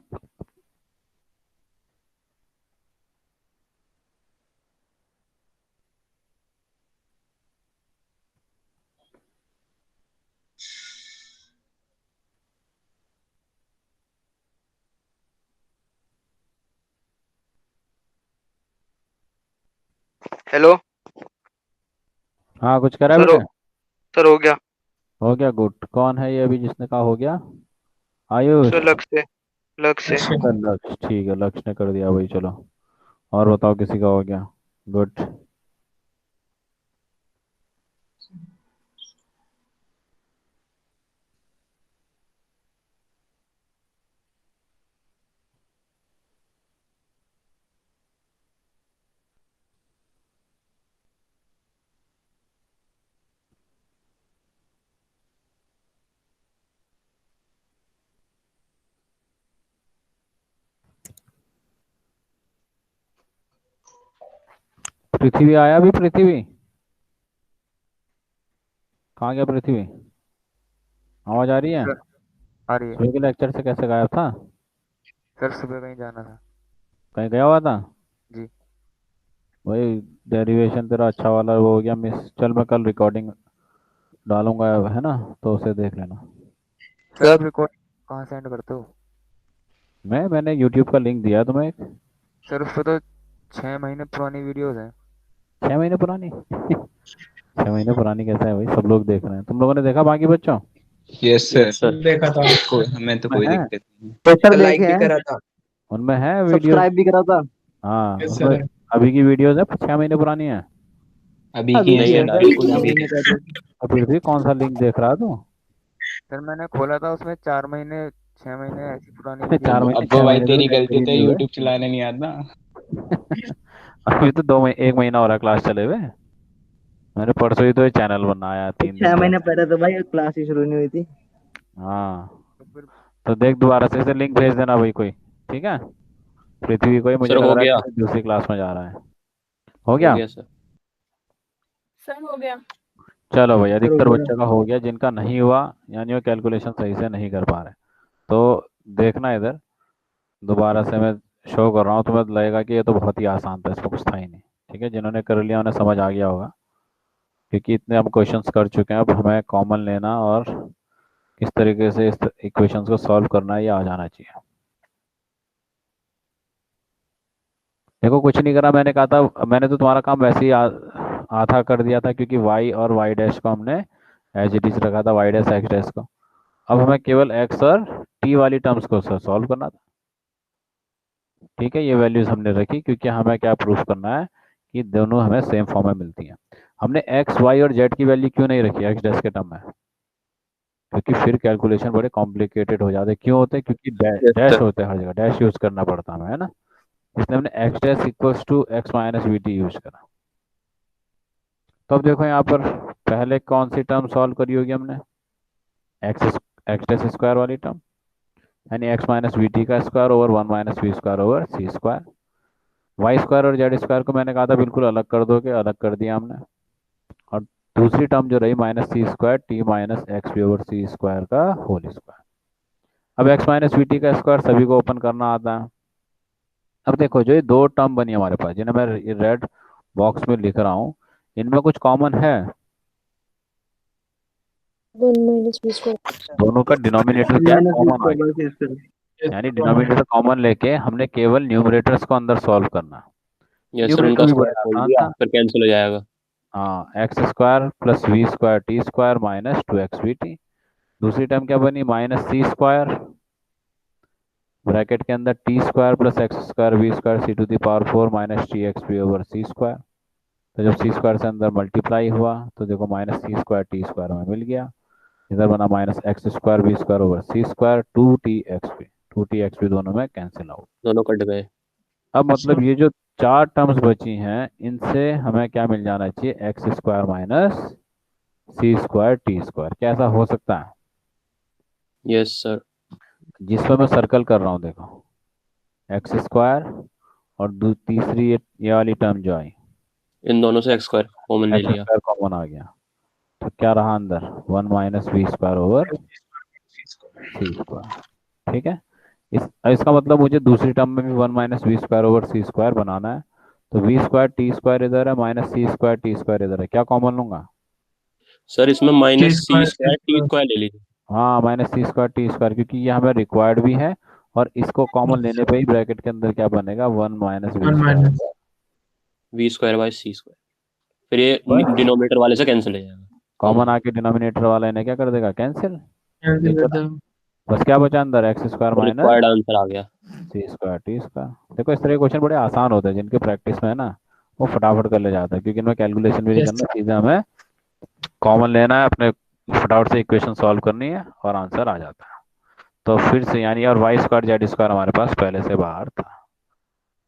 हेलो हाँ, कुछ करा सर बेटे? सर हो गया। हो गया, गुड। कौन है ये अभी जिसने कहा हो गया? आयुष? सर लक्ष्य अच्छा। अच्छा, लक्ष्य, ठीक है, लक्ष्य ने कर दिया भाई, चलो। और बताओ किसी का हो गया? गुड। पृथ्वी आया भी? पृथ्वी कहाँ गया? पृथ्वी आवाज आ रही है? सर आ रही है। सुबह के लेक्चर से कैसे गायब था? सर सुबह कहीं जाना था। कहीं गया हुआ था? जी। भाई, डेरिवेशन तेरा अच्छा वाला वो हो गया मिस। चल, मैं कल रिकॉर्डिंग डालूंगा, है ना? तो उसे देख लेना। सर आप रिकॉर्ड कहाँ सेंड करते हो? मैंने यूट्यूब का लिंक दिया है तुम्हें एक। सर उस पर तो 6 महीने पुरानी वीडियोस हैं। 6 महीने पुरानी? 6 महीने पुरानी कैसा है भाई? सब लोग देख रहे हैं। तुम लोगों ने देखा बाकी बच्चों? Yes sir. देखा था। हमें तो उनमें कोई है? दिक्कत नहीं है। तो सर लाइक देखे भी हैं, करा था। उनमें है वीडियो? सब्सक्राइब भी करा था। हाँ, यस उनमें सर। अभी की वीडियोस है 6 महीने पुरानी है। अभी की अभी है की या है सर, डाली कुछ हुई भी महीने है? पहले। और फिर भी कौन सा लिंक देख रहा है तू? सर मैंने खोला था उसमें 4 महीने 6 महीने ऐसी पुरानी चार वीडियोस हैं। महीने अब वो छह भाई महीने तो तेरी गलती लाइब्रेरी तो नहीं हुए। यूट्यूब चलाने नहीं आता। अभी तो 1 महीना हो रहा क्लास चले हुए। मैंने परसों ही तो ये चैनल बनाया, 3 दिन 6 महीने पहले। पहले तो भाई क्लास ही शुरू नहीं हुई थी। हाँ, तो फिर तो देख, दोबारा से इसे लिंक भेज देना भाई कोई। ठीक है? पृथ्वी को ही मुझे सर लग हो रहा है गया। कि दूसरी क्लास में जा रहा है। हो हो गया? गया सर। सर हो गया। चलो भाई, सर हो अधिकतर गया। बच्चों का हो गया, जिनका नहीं हुआ यानी वो कैलकुलेशन सही से नहीं कर पा रहे, तो देखना इधर। दोबारा से मैं शो कर रहा हूँ, तुम्हें लगेगा कि ये तो बहुत ही आसान था, इसमें कुछ था ही नहीं। ठीक है? जिन्होंने कर लिया उन्हें समझ आ गया होगा, क्योंकि इतने हम क्वेश्चंस कर चुके हैं। अब हमें कॉमन लेना और किस तरीके से इस इक्वेशंस को सॉल्व करना है, ये आ जाना चाहिए। देखो, कुछ नहीं करा, मैंने कहा था, मैंने तो तुम्हारा काम वैसे ही आधा कर दिया था, क्योंकि y और y डैश को हमने एज इट इज रखा था, y डैश x डैश को। अब हमें केवल x और t वाली टर्म्स को सॉल्व करना था। ठीक है? ये वैल्यूज हमने रखी क्योंकि हमें क्या प्रूफ करना है कि दोनों हमें सेम फॉर्म में मिलती हैं। हमने x, y और z की वैल्यू क्यों नहीं रखी x डैश के टर्म में? क्योंकि फिर कैलकुलेशन बड़े कॉम्प्लिकेटेड हो जाते। क्यों होते? क्योंकि यस डैश सर। होते हैं हर जगह, डैश यूज करना पड़ता है हमें, है ना? इसलिए हमने x dash equals to x minus v t use करा। तो अब देखो यहाँ पर पहले कौन सी टर्म सॉल्व करी होगी हमने? एक्स डैश स्क्वायर वाली टर्म, यानी एक्स माइनस वी टी का square over 1 - v² over c square. Y square और जेड स्क्वायर को मैंने कहा था बिल्कुल अलग कर दोगे, अलग कर दिया हमने। और दूसरी टर्म जो रही -c² t minus x v over c square का होल स्क्वायर। अब x माइनस वी टी का स्क्वायर सभी को ओपन करना आता है। अब देखो, जो ये दो टर्म बनी हमारे पास, जिन्हें मैं रेड बॉक्स में लिख रहा हूँ, इनमें कुछ कॉमन है? 1 - v²। दोनों का डिनोमिनेटर क्या है? माइनस कॉमन आ गया। यस यानी सर। डिनोमिनेटर कॉमन लेके हमने केवल न्यूमरेटर्स को अंदर सॉल्व करना। यस सर, न्यूमरेटर उनका भी बड़े स्क्वायर खोल आसान दिया था। फिर कैंसिल हो जाएगा। हाँ, x² plus v² t² minus 2xvt। दूसरी टर्म क्या बनी? -c² ब्रैकेट के अंदर t² plus x² v² c⁴ minus 3xv over c²। तो जब c² से अंदर मल्टीप्लाई हुआ तो देखो -c² t² हमें मिल गया। इधर बना minus x square b square over c square 2t x भी दोनों में कैंसिल आउट। दोनों कट गए। अब मतलब ये जो चार टर्म्स बची हैं इनसे हमें क्या मिल जाना चाहिए, x square minus c square t square. क्या ऐसा हो सकता है? Yes sir. जिसमें मैं सर्कल कर रहा हूँ देखो, एक्स स्क्वायर और तीसरी ये वाली टर्म जो आई, इन दोनों से एक्स स्क्वायर कॉमन ले एक्स लिया। स्क्वायर कॉमन आ गया, तो क्या रहा अंदर, 1 - v² ओवर सी स्क्वायर। ठीक है, इसका मतलब मुझे दूसरी टर्म में भी 1 - v² ओवर सी स्क्वायर बनाना है। तो वी स्क्वायर टी स्क्वायर इधर है, minus c square t square इधर है, क्या कॉमन लूंगा? सर इसमें T minus c square square t square ले लीजिए। हाँ, minus c square t square, क्योंकि ये हमें रिक्वायर्ड भी है और इसको कॉमन लेने पे ही ब्रैकेट के अंदर क्या बनेगा, 1 - 1 v²। Minus v square by c square, फिर ये बस डिनोमिनेटर वाले से कैंसिल हो जाएगा। कॉमन आके डिनोमिनेटर वाला इन्हें क्या कर देगा, कैंसिल। ये कैंसिल कर चला, दो। बस क्या बचा अंदर, x square minus required answer आ गया। C square t square. देखो इस तरह के क्वेश्चन बड़े आसान होते हैं, जिनके प्रैक्टिस में है ना वो फटाफट कर ले जाता है, क्योंकि इनमें कैलकुलेशन भी नहीं यस करना, सीधा हमें कॉमन लेना है, अपने फटाफट से इक्वेशन सॉल्व करनी है और आंसर आ जाता है। तो फिर से यानी, और वाई स्क्वायर जेड स्क्वायर हमारे पास पहले से बाहर था,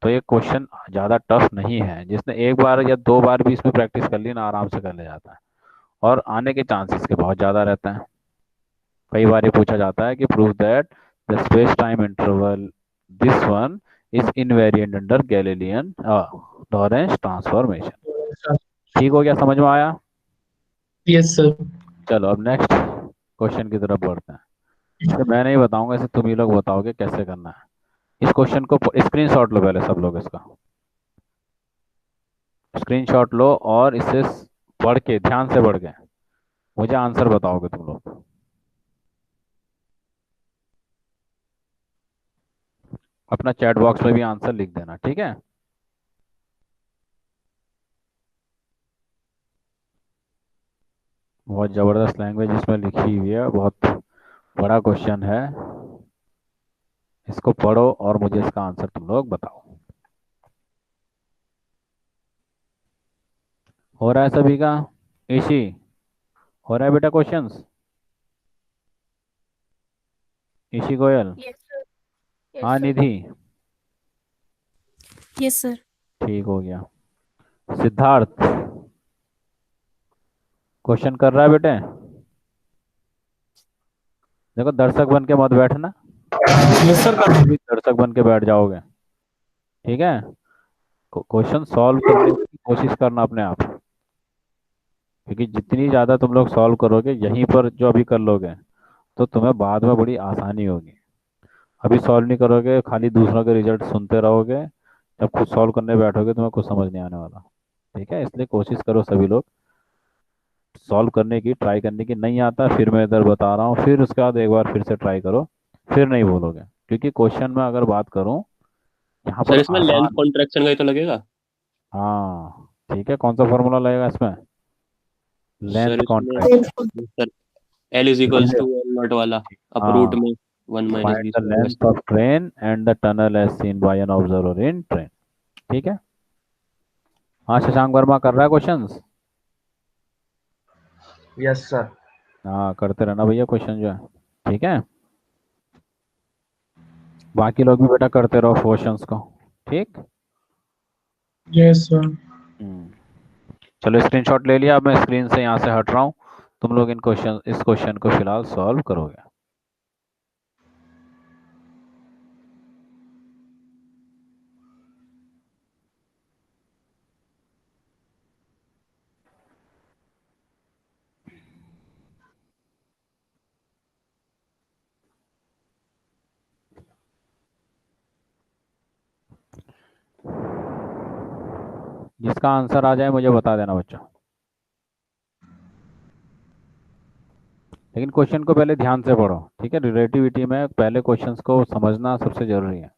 तो ये क्वेश्चन ज़्यादा टफ नहीं है। जिसने एक बार या दो बार भी इसमें प्रैक्टिस कर ली ना, आराम से कर ले जाता है, और आने के चांसेस के बहुत ज़्यादा रहते हैं। कई बार ये पूछा जाता है कि prove that the space time interval this one is invariant under Galilean Lorentz transformation. ठीक हो गया, समझ में आया? Yes sir. चलो अब नेक्स्ट क्वेश्चन की तरफ बढ़ते हैं। तो मैं नहीं बताऊंगा, इसे तुम ही लोग बताओगे कैसे करना है। इस क्वेश्चन को स्क्रीनशॉट लो पहले सब लोग, इसका स्क्रीनशॉट लो और इसे पढ़ के, ध्यान से पढ़ के मुझे आंसर बताओगे तुम लोग। अपना चैट बॉक्स में भी आंसर लिख देना, ठीक है? बहुत ज़बरदस्त लैंग्वेज इसमें लिखी हुई है, बहुत बड़ा क्वेश्चन है। इसको पढ़ो और मुझे इसका आंसर तुम लोग बताओ। हो रहा है सभी का? ईशी, हो रहा है बेटा questions? Ishi Goyal? Yes sir. हाँ निधि? Yes sir. ठीक हो गया। सिद्धार्थ क्वेश्चन कर रहा है बेटे? देखो दर्शक बन के मत बैठना, यस सर भी दर्शक बन के बैठ जाओगे, ठीक है? क्वेश्चन सॉल्व करने की कोशिश करना अपने आप, क्योंकि जितनी ज़्यादा तुम लोग सॉल्व करोगे यहीं पर जो अभी कर लोगे तो तुम्हें बाद में बड़ी आसानी होगी। अभी सॉल्व नहीं करोगे, खाली दूसरों के रिजल्ट सुनते रहोगे, जब खुद सॉल्व करने बैठोगे तुम्हें कुछ समझ नहीं आने वाला। ठीक है, इसलिए कोशिश करो सभी लोग सॉल्व करने की, ट्राई करने की। नहीं आता फिर मैं इधर बता रहा हूँ, फिर उसके बाद एक बार फिर से ट्राई करो, फिर नहीं बोलोगे। क्योंकि क्वेश्चन में अगर बात करूँ यहाँ सर पर इसमें लेंथ आसान, कॉन्ट्रैक्शन का ही तो लगेगा। हाँ ठीक है, कौन सा फॉर्मूला लगेगा इसमें, सर लेंथ इसमें contract. Sir l is equals to l naught वाला, अप रूट हाँ, में 1 - find v the square by length of train and the tunnel as seen by an observer in train. ठीक है, हाँ शशांक वर्मा कर रहा है क्वेश्चंस? Yes sir. हाँ करते रहना भैया क्वेश्चन जो है, ठीक है? बाकी लोग भी बेटा करते रहो क्वेश्चंस को, ठीक? Yes sir. हम्म, चलो स्क्रीनशॉट ले लिया, अब मैं स्क्रीन से यहाँ से हट रहा हूँ, तुम लोग इस क्वेश्चन को फिलहाल सॉल्व करोगे। जिसका आंसर आ जाए मुझे बता देना बच्चों, लेकिन क्वेश्चन को पहले ध्यान से पढ़ो, ठीक है? रिलेटिविटी में पहले क्वेश्चंस को समझना सबसे जरूरी है।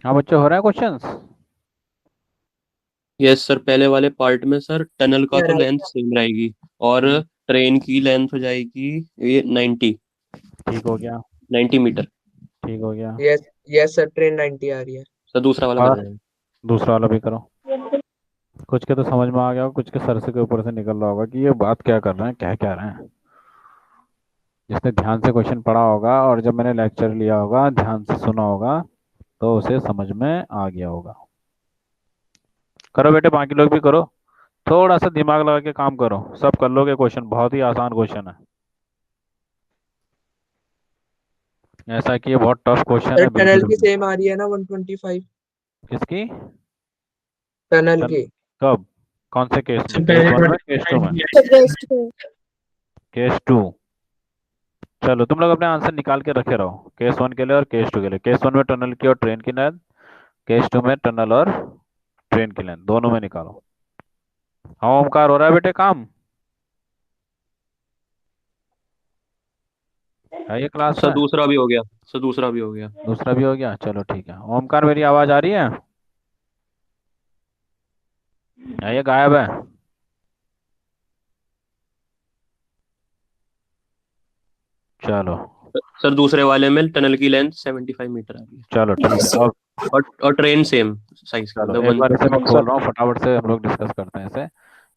हाँ बच्चों, हो रहा है क्वेश्चंस? यस सर, पहले वाले पार्ट में सर टनल का तो यार लेंथ सेम रहेगी और ट्रेन की लेंथ हो जाएगी ये 90 ठीक हो गया, 90 मीटर। ठीक हो गया। यस यस सर, ट्रेन 90 आ रही है। सर दूसरा वाला और कर दें। दूसरा वाला भी करो। कुछ के तो समझ में आ गया होगा, कुछ के सर से के ऊपर से निकल रहा होगा कि ये बात क्या कर रहे हैं, क्या कह रहे हैं। जिसने ध्यान से क्वेश्चन पढ़ा होगा और जब मैंने लेक्चर लिया होगा ध्यान से सुना होगा तो उसे समझ में आ गया होगा। करो बेटे, बाकी लोग भी करो, थोड़ा सा दिमाग लगा के काम करो, सब कर लोगे क्वेश्चन, बहुत ही आसान क्वेश्चन है। ऐसा कि ये बहुत टफ क्वेश्चन सर है टनल बिल्कुल की भी। सेम आ रही है ना 125? किसकी? टनल चल, की। कब? कौन से केस से में? केस पहले 1 में, केस 2 में? केस 2। चलो तुम लोग अपने आंसर निकाल के रखे रहो, केस 1 के लिए और केस 2 के लिए। केस 1 में टनल की और ट्रेन की लेंथ, केस 2 में टनल और ट्रेन की लेंथ, दोनों में निकालो। हाँ ओमकार, हो रहा है बेटे काम? है ये क्लास सर में? दूसरा भी हो गया, सर दूसरा भी हो गया। दूसरा भी हो गया, चलो ठीक है। ओमकार मेरी आवाज आ रही है या ये गायब है? चलो सर दूसरे वाले में टनल की लेंथ 75 मीटर आ रही है चलो ठीक है। अब और ट्रेन सेम साइज की, चलो मतलब एक बार इसे मैं 125। खोल रहा हूँ, फटाफट से हम लोग डिस्कस करते हैं इसे।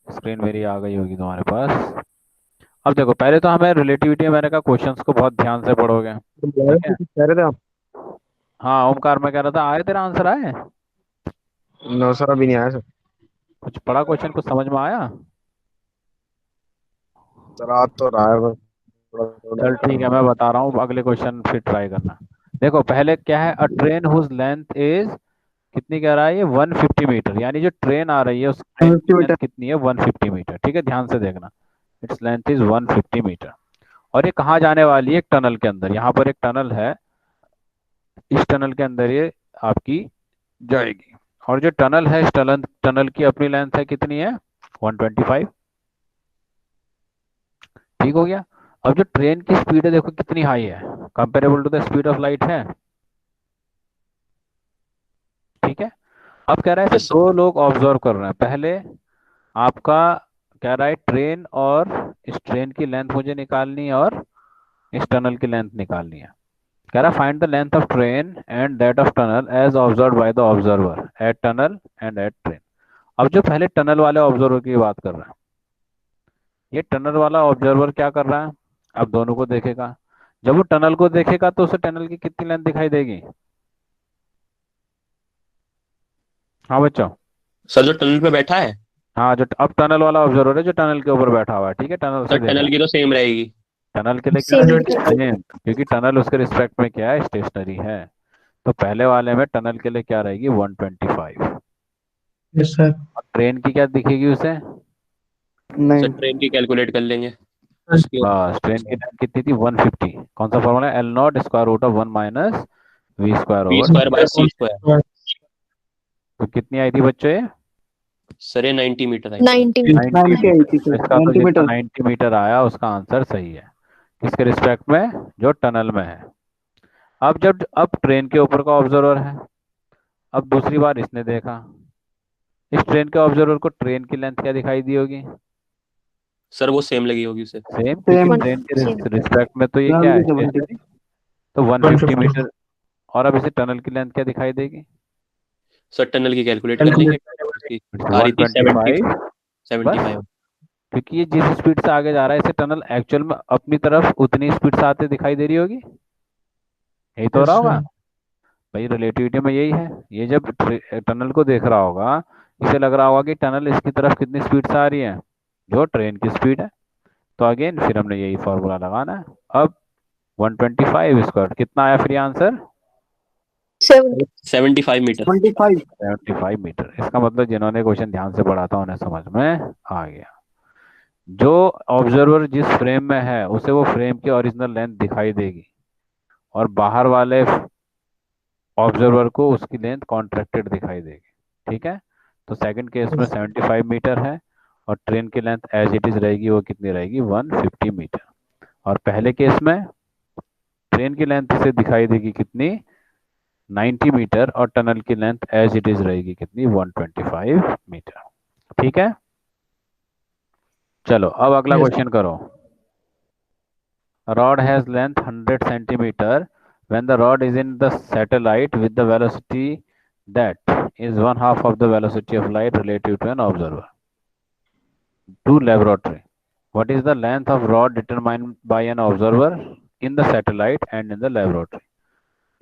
स्क्रीन मेरी आ गई होगी तुम्हारे पास। अब देखो, पहले तो हमें रिलेटिविटी, मैंने कहा क्वेश्चंस को बहुत ध्यान से पढ़ोगे, ठीक है? कह रहे थे आप? हाँ ओमकार, मैं कह रहा था आए, तेरा आंसर आए? नो सर, अभी नहीं आया सर। कुछ पढ़ा क्वेश्चन, कुछ समझ में आया? सर आ तो रहा है बस, थोड़ा थोड़ा। चल ठीक है, मैं बता रहा हूँ, अगले क्वेश्चन फिर ट्राई करना। देखो पहले क्या है, a train whose length is, कितनी कह रहा है ये? 150 मीटर, यानी जो ट्रेन आ रही है उस ट्रेन की 50 लेंथ मीटर। कितनी है? 150 मीटर, ठीक है? ध्यान से देखना, इट्स लेंथ इज 150 मीटर। और ये कहाँ जाने वाली है? एक टनल के अंदर। यहाँ पर एक टनल है, इस टनल के अंदर ये आपकी जाएगी। और जो टनल है, इस टनल टनल की अपनी लेंथ है, कितनी है? 125। ठीक हो गया। अब जो ट्रेन की स्पीड है देखो कितनी हाई है, comparable to the speed of light है, ठीक है? अब कह रहा है इसे यस सर। दो लोग ऑब्जर्व कर रहे हैं। पहले आपका कह रहा है ट्रेन, और इस ट्रेन की लेंथ मुझे निकालनी है और इस टनल की लेंथ निकालनी है। कह रहा है find the length of train and that of tunnel as observe by the observer at tunnel end at train. अब जो पहले टनल वाले ऑब्जर्वर की बात कर रहा है, ये टनल वाला ऑब्जर्वर क्या कर रहा है? अब दोनों को देखेगा, जब वो टनल को देखेगा तो उसे टनल की कितनी लेंथ दिखाई देगी? हाँ बच्चों। सर जो टनल पे बैठा है, हाँ, जो अब टनल वाला ऑब्जर्वर है जो टनल के ऊपर बैठा हुआ है, ठीक है? टनल सर से देख रहा टनल है। की तो सेम रहेगी। टनल के लिए क्या सेम, क्योंकि टनल उसके रिस्पेक्ट में क्या है? स्टेशनरी है। तो पहले वाले में टनल के लिए क्या रहेगी? 125। Yes sir. और ट्रेन की क्या दिखेगी उसे? सर नहीं। ट्रेन की कैलकुलेट कर लेंगे उसकी। बस, ट्रेन की लेंथ कितनी थी? 150। कौन सा फॉर्मूला है? L naught square root of 1 minus v square b over. Square by c square. तो कितनी आई थी बच्चों ये? सर ये 90 मीटर आई। 90 90 आई थी सर, इसका तो 90 जितना मीटर। 90 मीटर आया उसका आंसर सही है, किसके रिस्पेक्ट में? जो टनल में है। अब ट्रेन के ऊपर का ऑब्जर्वर है, अब दूसरी बार इसने देखा, इस ट्रेन के ऑब्जर्वर को ट्रेन की लेंथ क्या दिखाई दी होगी? सर वो सेम लगी होगी उसे। सेम, क्योंकि सेम। ट्रेन के सेम रिस्पेक्ट में तो ये क्या है? 70। स्टेशनरी। तो 150 150। मीटर। और अब इसे टनल की लेंथ क्या दिखाई देगी? सर टनल की कैलकुलेट कर लेंगे उसकी। आ रही थी 125। 75। क्योंकि ये जिस स्पीड से आगे जा रहा है, इसे टनल एक्चुअल में अपनी तरफ उतनी स्पीड से आते दिखाई दे रही होगी, यही तो हो रहा यस होगा सर। भाई। रिलेटिविटी में यही है, ये जब टनल को देख रहा होगा, इसे लग रहा होगा कि टनल इसकी तरफ कितनी स्पीड से आ रही है? जो ट्रेन की स्पीड है। तो अगेन फिर हमने यही फॉर्मूला लगाना है। अब 125 स्क्वायर कितना आया फिर आंसर? 70 75 मीटर। 25। 75 मीटर। इसका मतलब जिन्होंने क्वेश्चन ध्यान से पढ़ा था उन्हें समझ में आ गया। जो ऑब्जर्वर जिस फ्रेम में है उसे वो फ्रेम की ओरिजिनल लेंथ दिखाई देगी, और बाहर वाले ऑब्जर्वर को उसकी लेंथ कॉन्ट्रैक्टेड दिखाई देगी, ठीक है? तो सेकंड केस में 75 मीटर है, और ट्रेन की लेंथ एज इट इज रहेगी, वो कितनी रहेगी? 150 मीटर। और पहले केस में ट्रेन की लेंथ इसे दिखाई देगी कितनी? 90 मीटर और टनल की लेंथ एज इट इज रहेगी कितनी 125 मीटर। ठीक है, चलो अब अगला Yes. क्वेश्चन करो। Rod has length 100 centimetre when the rod is in the satellite with the velocity that is 1/2 of the velocity of light relative to an observer. Do laboratory. What is the length of rod determined by an observer in the satellite and in the laboratory?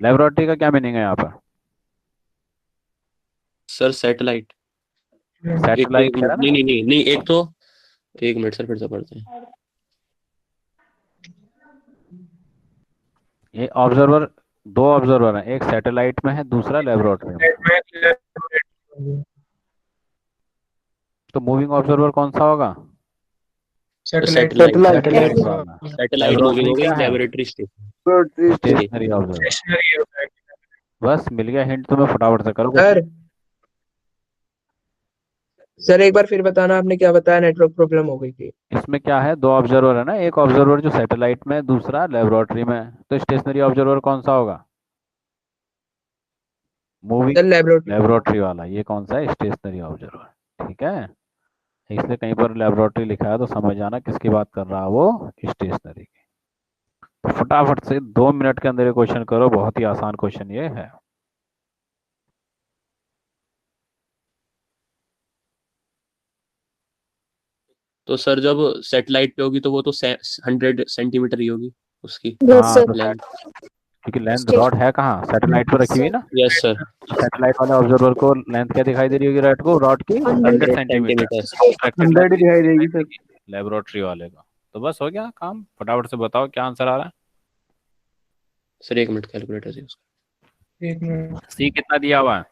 Laboratory का क्या मीनिंग है यहाँ पर? सर सैटेलाइट सैटेलाइट है ना? नहीं नहीं नहीं नहीं, एक तो एक मिनट सर, फिर से पढ़ते हैं। ये ऑब्जर्वर, दो ऑब्जर्वर हैं, एक सैटेलाइट में है, दूसरा लेबोरेटरी में। तो मूविंग ऑब्जर्वर कौन सा होगा? Satellite. सैटेलाइट वाला। सैटेलाइट Laboratory मूविंग क्या होगी, है? Laboratory station. Stationary observer. Stationary होता है। बस मिल गया हिंट तुम्हें, फटाफट से करो। सर एक बार फिर बताना, आपने क्या बताया, नेटवर्क प्रॉब्लम हो गई थी। इसमें क्या है, दो ऑब्जर्वर है ना, एक ऑब्जर्वर जो सैटेलाइट में है, दूसरा लेबोरेटरी में है। तो स्टेशनरी ऑब्जर्वर कौन सा होगा? Moving sir laboratory. लेबोरेटरी वाला। ये कौन सा है? Stationary observer. ठीक है, इसलिए कहीं पर लेबोरेटरी लिखा है तो समझ आना किसकी बात कर रहा है वो, स्टेशनरी की। तो फटाफट से 2 मिनट के अंदर ये क्वेश्चन करो, बहुत ही आसान क्वेश्चन ये है। तो सर जब सैटेलाइट पे होगी तो वो तो 100 सेंटीमीटर ही होगी उसकी Yes, हाँ, sir. तो लेंथ। क्योंकि लेंथ रॉड है कहाँ, सैटेलाइट पर रखी हुई ना। Yes sir. सैटेलाइट वाले ऑब्जर्वर को लेंथ क्या दिखाई दे रही होगी रॉड को? रॉड की 100 सेंटीमीटर। 100 दिखाई देगी सर। लेबोरेटरी वाले को। तो बस हो गया काम, फटाफट से बताओ क्या आंसर आ रहा है। सर एक मिनट, कैलकुलेटर से उसका। एक मिनट। सी कितना दिया हुआ है?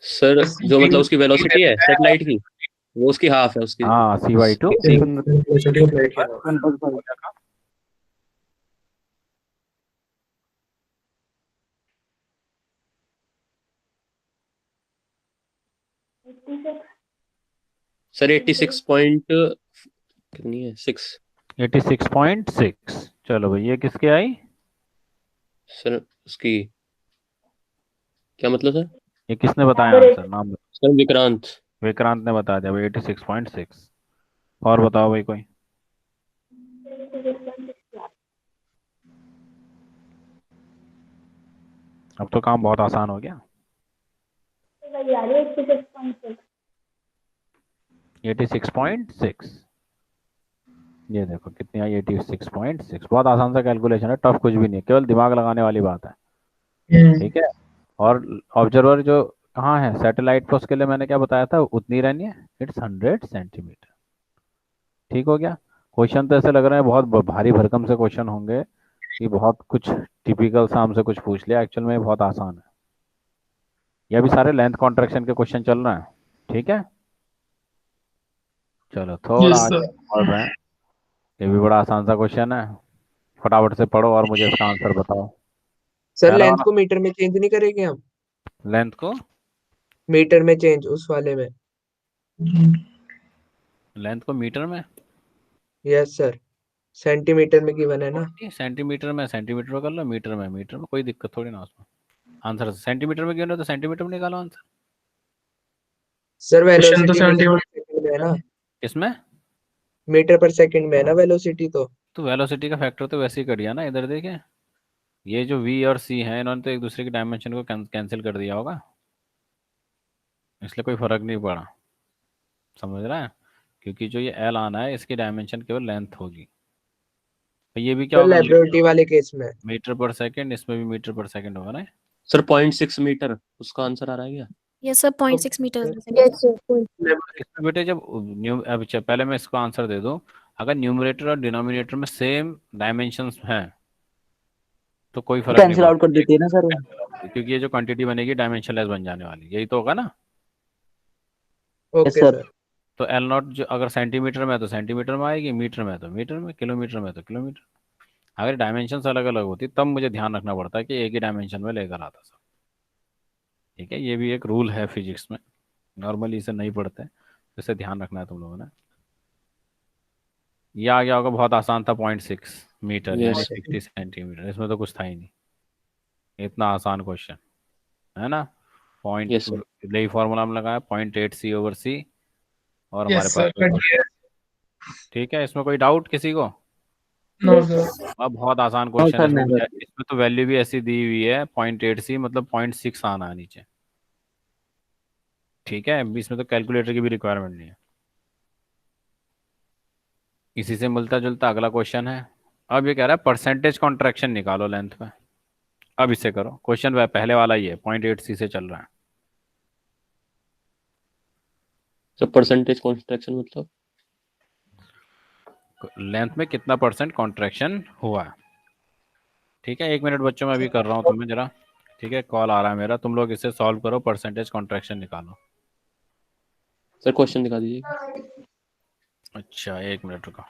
सर जो मतलब उसकी वेलोसिटी है सैटेलाइट की, वो उसकी हाफ है उसकी। हाँ, C/2। सर 86 पॉइंट कितनी है 6। 86.6। चलो भाई, ये किसके आई? सर उसकी क्या मतलब सर? ये किसने बताया आंसर? नाम बताओ। सर विक्रांत। विक्रांत ने बता दिया भाई 86.6। और बताओ भाई कोई। अब तो काम बहुत आसान हो गया। 86.6। ये देखो कितनी आई, 86.6। बहुत आसान सा कैलकुलेशन है, टफ कुछ भी नहीं है, केवल दिमाग लगाने वाली बात है। ठीक है, और ऑब्जर्वर जो कहाँ है, सैटेलाइट पर, उसके लिए मैंने क्या बताया था, उतनी रहनी है, इट्स 100 सेंटीमीटर। ठीक हो गया। क्वेश्चन तो ऐसे लग रहे हैं बहुत भारी भरकम से क्वेश्चन होंगे कि बहुत कुछ टिपिकल सा हमसे कुछ पूछ लिया, एक्चुअल में बहुत आसान है। ये अभी सारे लेंथ कॉन्ट्रैक्शन के क्वेश्चन चल रहे हैं। ठीक है, चलो थोड़ा Yes, आगे sir. बढ़ रहे हैं। ये भी बड़ा आसान सा क्वेश्चन है, फटाफट से पढ़ो और मुझे इसका आंसर बताओ। सर पहला लेंथ वाला, को मीटर में चेंज नहीं करेंगे हम? लेंथ को मीटर में चेंज उस वाले में। लेंथ को मीटर में? यस सर, सेंटीमीटर में गिवन है ना। सेंटीमीटर में, सेंटीमीटर में कर लो, मीटर में, मीटर में कोई दिक्कत थोड़ी ना उसमें। आंसर सेंटीमीटर में गिवन है तो सेंटीमीटर में निकालो आंसर। सर Question तो वेलोसिटी 71 सेकंड में है ना, इसमें मीटर पर सेकंड में है ना वेलोसिटी। तो वेलोसिटी का फैक्टर तो वैसे ही कर दिया ना, इधर देखें, ये जो v और c है, इन्होंने तो एक दूसरे की डायमेंशन को कैंसिल कर दिया होगा, इसलिए कोई फर्क नहीं पड़ा। समझ रहा है? क्योंकि जो ये l आना है, इसकी डायमेंशन केवल लेंथ होगी। तो ये भी क्या सर होगा, लेबोरेटरी वाले केस में मीटर पर सेकंड, इसमें भी मीटर पर सेकंड होगा ना। सर 0.6 मीटर उसका आंसर आ रहा है क्या? Yes, sir. 0.6 meters. Yes, sir. इसमें बेटे जब अब पहले मैं इसको आंसर दे दूं, अगर न्यूमरेटर और डिनोमिनेटर में सेम डायमेंशंस हैं तो कोई फर्क नहीं कैंसिल आउट कर देती है ना सर। पड़ता, क्योंकि ये जो क्वांटिटी बनेगी डायमेंशनलेस बन जाने वाली, यही तो होगा ना। Okay sir. सर। तो एल नॉट जो अगर सेंटीमीटर में है तो सेंटीमीटर में आएगी, मीटर में है तो मीटर में, किलोमीटर में है तो किलोमीटर। अगर डायमेंशन अलग अलग होती तब मुझे ध्यान रखना पड़ता है कि एक ही डायमेंशन में लेकर आता सब। ठीक है, ये भी एक रूल है फिजिक्स में, नॉर्मली इसे नहीं पढ़ते, इसे ध्यान रखना है तुम लोगों ने। ये आ गया होगा, बहुत आसान था, 0.6 मीटर यानी 60 सेंटीमीटर, इसमें तो कुछ था ही नहीं। इतना आसान क्वेश्चन है ना। Point yes sir. यही फॉर्मूला हम लगाया 0.8 C/C और हमारे यस पास सर कट गया। ठीक है। इसमें कोई डाउट किसी को? No sir. अब बहुत आसान नो क्वेश्चन है, सर इसमें नेवर। इसमें तो वैल्यू भी ऐसी दी हुई है 0.8 C मतलब 0.6 आना है नीचे। ठीक है, इसमें तो कैलकुलेटर की भी रिक्वायरमेंट नहीं है। इसी से मिलता जुलता अगला क्वेश्चन है। अब ये कह रहा है परसेंटेज कॉन्ट्रैक्शन निकालो लेंथ में। अब इसे करो, क्वेश्चन पहले वाला ही है, 0.8 C से चल रहा है। सर परसेंटेज कॉन्ट्रैक्शन मतलब? लेंथ में कितना परसेंट कॉन्ट्रैक्शन हुआ है। ठीक है, 1 मिनट बच्चों में अभी कर रहा हूँ तुम्हें जरा। ठीक है, कॉल आ रहा है मेरा, तुम लोग इसे सॉल्व करो, परसेंटेज कॉन्ट्रैक्शन निकालो। सर क्वेश्चन दिखा दीजिए। अच्छा 1 मिनट रुको।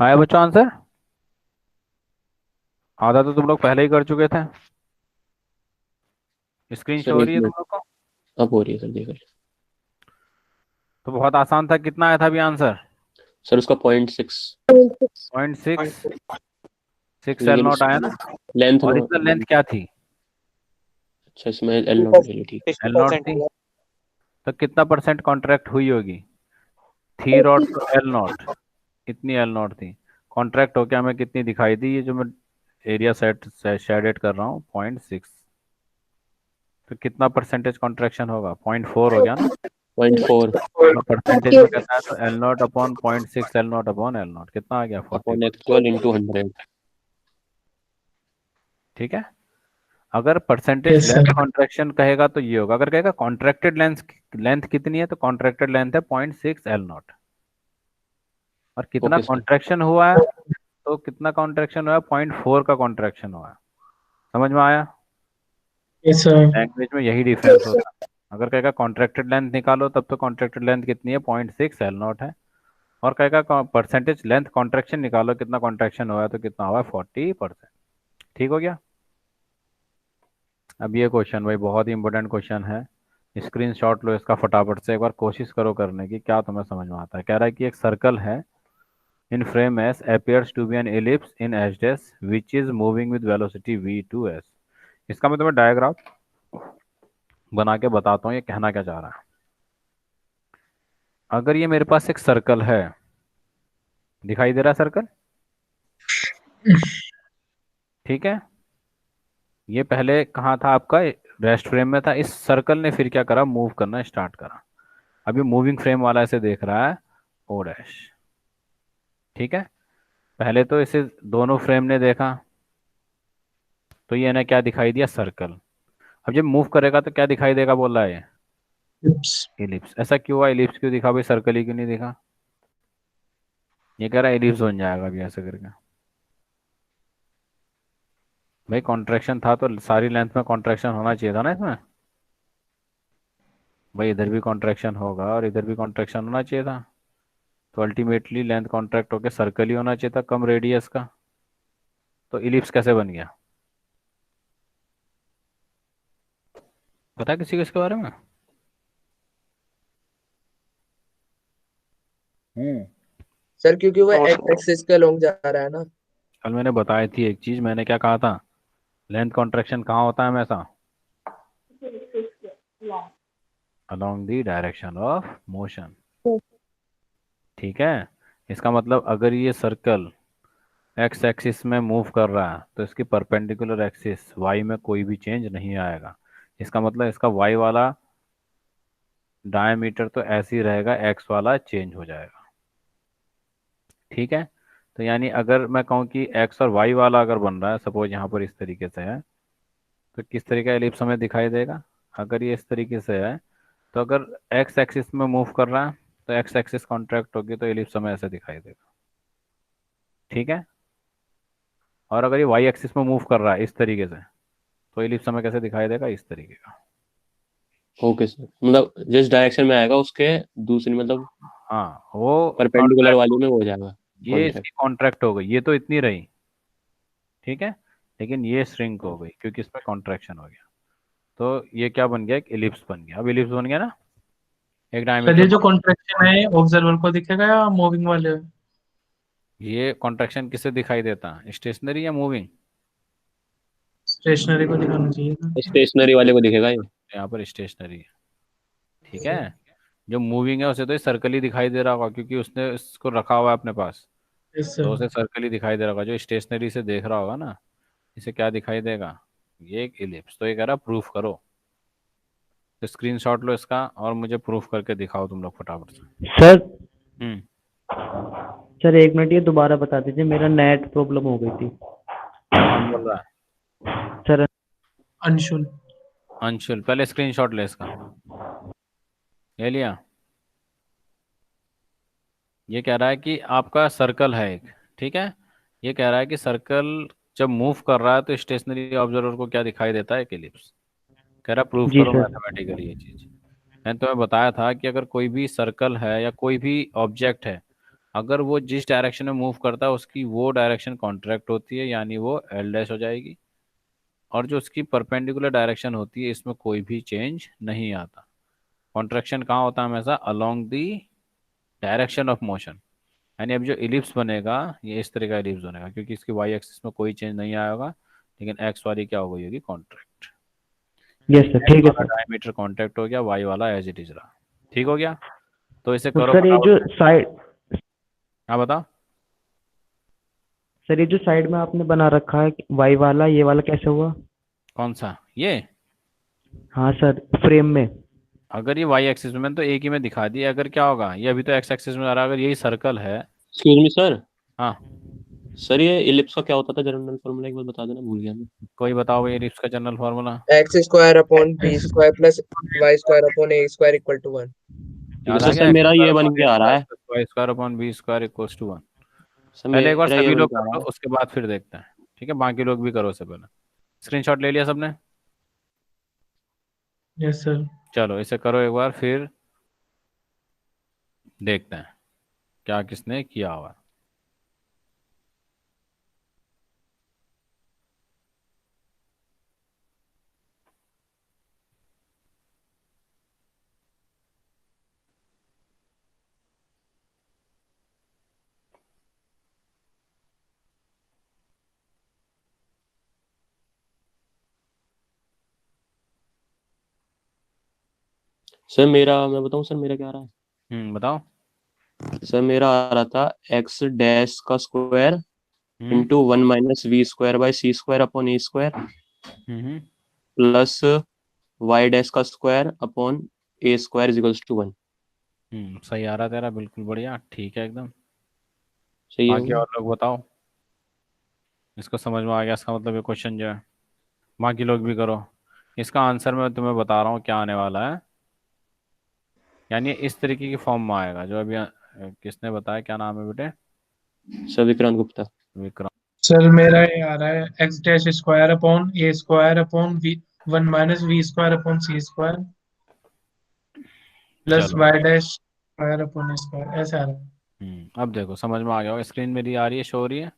आया बच्चों आंसर? आधा तो तुम लोग पहले ही कर चुके थे। स्क्रीन शो सर हो एक रही है तुम मिनट, लोग को? अब हो रही है सर, देख लीजिए। तो बहुत आसान था, कितना आया था अभी आंसर? सर उसका 0.6। 0.6 लेकिन L0 आया ना। Length no. ओरिजिनल लेंथ क्या थी? अच्छा इसमें एल नॉट ले ली, ठीक। L0 थी। तो कितना परसेंट कॉन्ट्रैक्ट हुई होगी? थी रॉड तो L0, इतनी L0 थी। कॉन्ट्रैक्ट होके हमें कितनी दिखाई दी, ये जो मैं एरिया सेट शेडेड कर रहा हूँ 0.6। तो कितना परसेंटेज कॉन्ट्रैक्शन होगा? 0.4 हो गया ना। 0.4 परसेंटेज में कहता है तो L0 upon 0.6 L0 upon L0 कितना आ गया? 40। Upon actual into 100। ठीक है। अगर percentage yes length sir. Contraction कहेगा तो ये होगा। अगर कहेगा कॉन्ट्रैक्टेड लेंथ लेंथ कितनी है तो कॉन्ट्रैक्टेड लेंथ है 0.6 L0। और कितना ओके सर। कॉन्ट्रैक्शन हुआ है तो कितना कॉन्ट्रैक्शन हुआ है? 0.4 का कॉन्ट्रैक्शन हुआ है। समझ में आया? Yes sir. लैंग्वेज में यही डिफरेंस होता है। अगर कहेगा कॉन्ट्रैक्टेड लेंथ निकालो तब तो कॉन्ट्रैक्टेड लेंथ कितनी है? 0.6 L0 है। और कहेगा परसेंटेज लेंथ कॉन्ट्रैक्शन निकालो, कितना कॉन्ट्रैक्शन हुआ है तो कितना हुआ है? 40%। ठीक हो गया। अब ये क्वेश्चन भाई बहुत ही इंपॉर्टेंट क्वेश्चन है। स्क्रीनशॉट लो इसका फटाफट से, एक बार कोशिश करो करने की, क्या तुम्हें समझ में आता है। कह रहा है कि एक सर्कल है इन frame S appears to be an ellipse in h dash which is moving with velocity v to s। इसका मैं तुम्हें डायग्राम बना के बताता हूँ ये कहना क्या चाह रहा है। अगर ये मेरे पास एक सर्कल है, दिखाई दे रहा है सर्कल? ठीक है। ये पहले कहाँ था आपका? रेस्ट फ्रेम में था। इस सर्कल ने फिर क्या करा? मूव करना स्टार्ट करा। अभी मूविंग फ्रेम वाला इसे देख रहा है ओ डैश। ठीक है। पहले तो इसे दोनों फ्रेम ने देखा तो ये ना क्या दिखाई दिया? सर्कल। अब जब मूव करेगा तो क्या दिखाई देगा बोल रहा है? इलिप्स। ऐसा क्यों हुआ? इलिप्स क्यों दिखा भाई, सर्कल ही क्यों नहीं दिखा? ये कह रहा है इलिप्स बन जाएगा अभी ऐसे करके। भाई कॉन्ट्रैक्शन था तो सारी लेंथ में कॉन्ट्रैक्शन होना चाहिए था ना इसमें। भाई इधर भी कॉन्ट्रैक्शन होगा और इधर भी कॉन्ट्रैक्शन होना चाहिए था। तो अल्टीमेटली लेंथ कॉन्ट्रैक्ट होकर सर्कल ही होना चाहिए था कम रेडियस का। तो इलिप्स कैसे बन गया? पता है किसी को इसके बारे में? सर क्योंकि वो नौ एक्स सौ एक्सिस के लॉन्ग जा रहा है ना। कल मैंने बताई थी एक चीज, मैंने क्या कहा था, लेंथ कॉन्ट्रैक्शन कहाँ होता है हमेशा, along the direction of motion. ठीक है, इसका मतलब अगर ये सर्कल एक्स एक्सिस में मूव कर रहा है तो इसकी परपेंडिकुलर एक्सिस वाई में कोई भी चेंज नहीं आएगा। इसका मतलब इसका वाई वाला डायमीटर तो ऐसे ही रहेगा, एक्स वाला चेंज हो जाएगा। ठीक है, तो यानी अगर मैं कहूँ कि एक्स और वाई वाला अगर बन रहा है, सपोज यहाँ पर इस तरीके से है, तो किस तरीके का एलिप्स हमें दिखाई देगा। अगर ये इस तरीके से है तो अगर एक्स एक्सिस में मूव कर रहा है तो एक्स एक्सिस कॉन्ट्रैक्ट होगी तो एलिप्स हमें ऐसे दिखाई देगा। ठीक है, और अगर ये वाई एक्सिस में मूव कर रहा है इस तरीके से तो एलिप्स हमें कैसे दिखाई देगा, इस तरीके का। ओके सर, मतलब जिस डायरेक्शन में आएगा उसके दूसरी मतलब हाँ, वो परपेंडिकुलर वाली में वो हो जाएगा ये कॉन्ट्रैक्ट। इसकी कॉन्ट्रैक्ट हो गई, ये तो इतनी रही। ठीक है, लेकिन ये श्रिंक हो गई क्योंकि इसमें कॉन्ट्रैक्शन हो गया, तो ये क्या बन गया, एक इलिप्स बन गया। अब इलिप्स बन गया ना, एक सर ये डायमीटर। जो कॉन्ट्रैक्शन है ऑब्जर्वर को दिखेगा या मूविंग वाले? ये कॉन्ट्रैक्शन किससे दिखाई देता है, स्टेशनरी या मूविंग। स्टेशनरी को दिखाना चाहिए था। स्टेशनरी वाले को दिखेगा ये। यहाँ पर स्टेशनरी है। ठीक है, जो मूविंग है उसे तो ये सर्कल ही दिखाई दे रहा होगा क्योंकि उसने इसको रखा हुआ है अपने पास, यस तो सर। उसे सर्कल ही दिखाई दे रहा होगा। जो स्टेशनरी से देख रहा होगा ना, इसे क्या दिखाई देगा, ये एक इलिप्स। तो ये कह रहा प्रूफ करो, तो स्क्रीनशॉट लो इसका और मुझे प्रूफ करके दिखाओ तुम लोग फटाफट से। सर हम्म सर 1 मिनट ये दोबारा बता दीजिए, मेरा नेट प्रॉब्लम हो गई थी। कौन बोल रहा है, सर अंशुल। अंशुल। पहले स्क्रीनशॉट ले इसका, ले लिया। ये कह रहा है कि आपका सर्कल है एक, ठीक है, ये कह रहा है कि सर्कल जब मूव कर रहा है तो स्टेशनरी ऑब्जर्वर को क्या दिखाई देता है, एक एलिप्स। कह रहा प्रूफ जी करो सर। मैथमेटिकली ये चीज। मैंने तुम्हें बताया था कि अगर कोई भी सर्कल है या कोई भी ऑब्जेक्ट है, अगर वो जिस डायरेक्शन में मूव करता है उसकी वो डायरेक्शन कॉन्ट्रैक्ट होती है, यानी वो एल डैश हो जाएगी, और जो उसकी परपेंडिकुलर डायरेक्शन होती है इसमें कोई भी चेंज नहीं आता। कॉन्ट्रैक्शन कहाँ होता है, हमेशा along the direction of motion. यानी अब जो इलिप्स बनेगा ये इस तरह का इलिप्स बनेगा क्योंकि इसकी वाई एक्सिस में कोई चेंज नहीं आया होगा, लेकिन एक्स वाली क्या हो गई होगी, कॉन्ट्रैक्ट। यस सर, एक्स ठीक है वाला सर। डायमीटर कॉन्ट्रैक्ट हो गया, वाई वाला एज इट इज रहा। ठीक हो गया, तो इसे तो करो सर ये जो फटाफट। साइड हाँ बताओ। सर ये जो साइड में आपने बना रखा है वाई वाला, ये वाला कैसे हुआ? कौन सा, ये हाँ सर, फ्रेम में। अगर ये वाई एक्सिस में, मैंने तो एक ही में दिखा दिया, अगर क्या होगा, ये अभी तो एक्स एक्सिस में आ रहा है, अगर यही सर्कल है। Excuse me sir. हाँ, सर ये इलिप्स का क्या होता था जनरल फॉर्मूला, एक बार बता देना, भूल गया मैं। कोई बताओ भाई इलिप्स का general formula. X square upon b square plus y square upon a square equal to 1। ठीक है याद सर। आ सर गया, एक्स मेरा स्क्वायर ये बन अपॉन ए के आ रहा है। Square y square upon b square equals to 1। Sir पहले एक बार मेरा ये सभी बन लोग के आ कर रहा लो, है। उसके बाद फिर देखते हैं। ठीक है, बाकी लोग भी करो उससे पहले। स्क्रीनशॉट ले लिया सबने, यस सर। चलो इसे करो एक बार, फिर देखते हैं क्या किसने किया हुआ। सर मेरा, मैं बताऊं सर मेरा क्या आ रहा बताओ। है। सर मेरा आ रहा था एक्स डैश का square hmm into 1 - v² by c square upon a square hmm plus y dash का square upon a square is equals to 1। सही आ रहा तेरा, बिल्कुल बढ़िया, ठीक है एकदम। सही है बाकी वो? और लोग बताओ, इसको समझ में आ गया, इसका मतलब ये क्वेश्चन जो है। बाकी लोग भी करो। इसका आंसर मैं तुम्हें बता रहा हूँ क्या आने वाला है, यानी इस तरीके की फॉर्म में आएगा जो अभी किसने बताया, क्या नाम है बेटे, सर विक्रांत गुप्ता। विक्रम। सर मेरा ये आ रहा है x dash square upon a square upon v 1 - v² upon c square plus चलो, y dash square upon a square, ऐसा आ रहा है। अब देखो समझ में आ गया होगा, स्क्रीन मेरी आ रही है, शो हो रही है,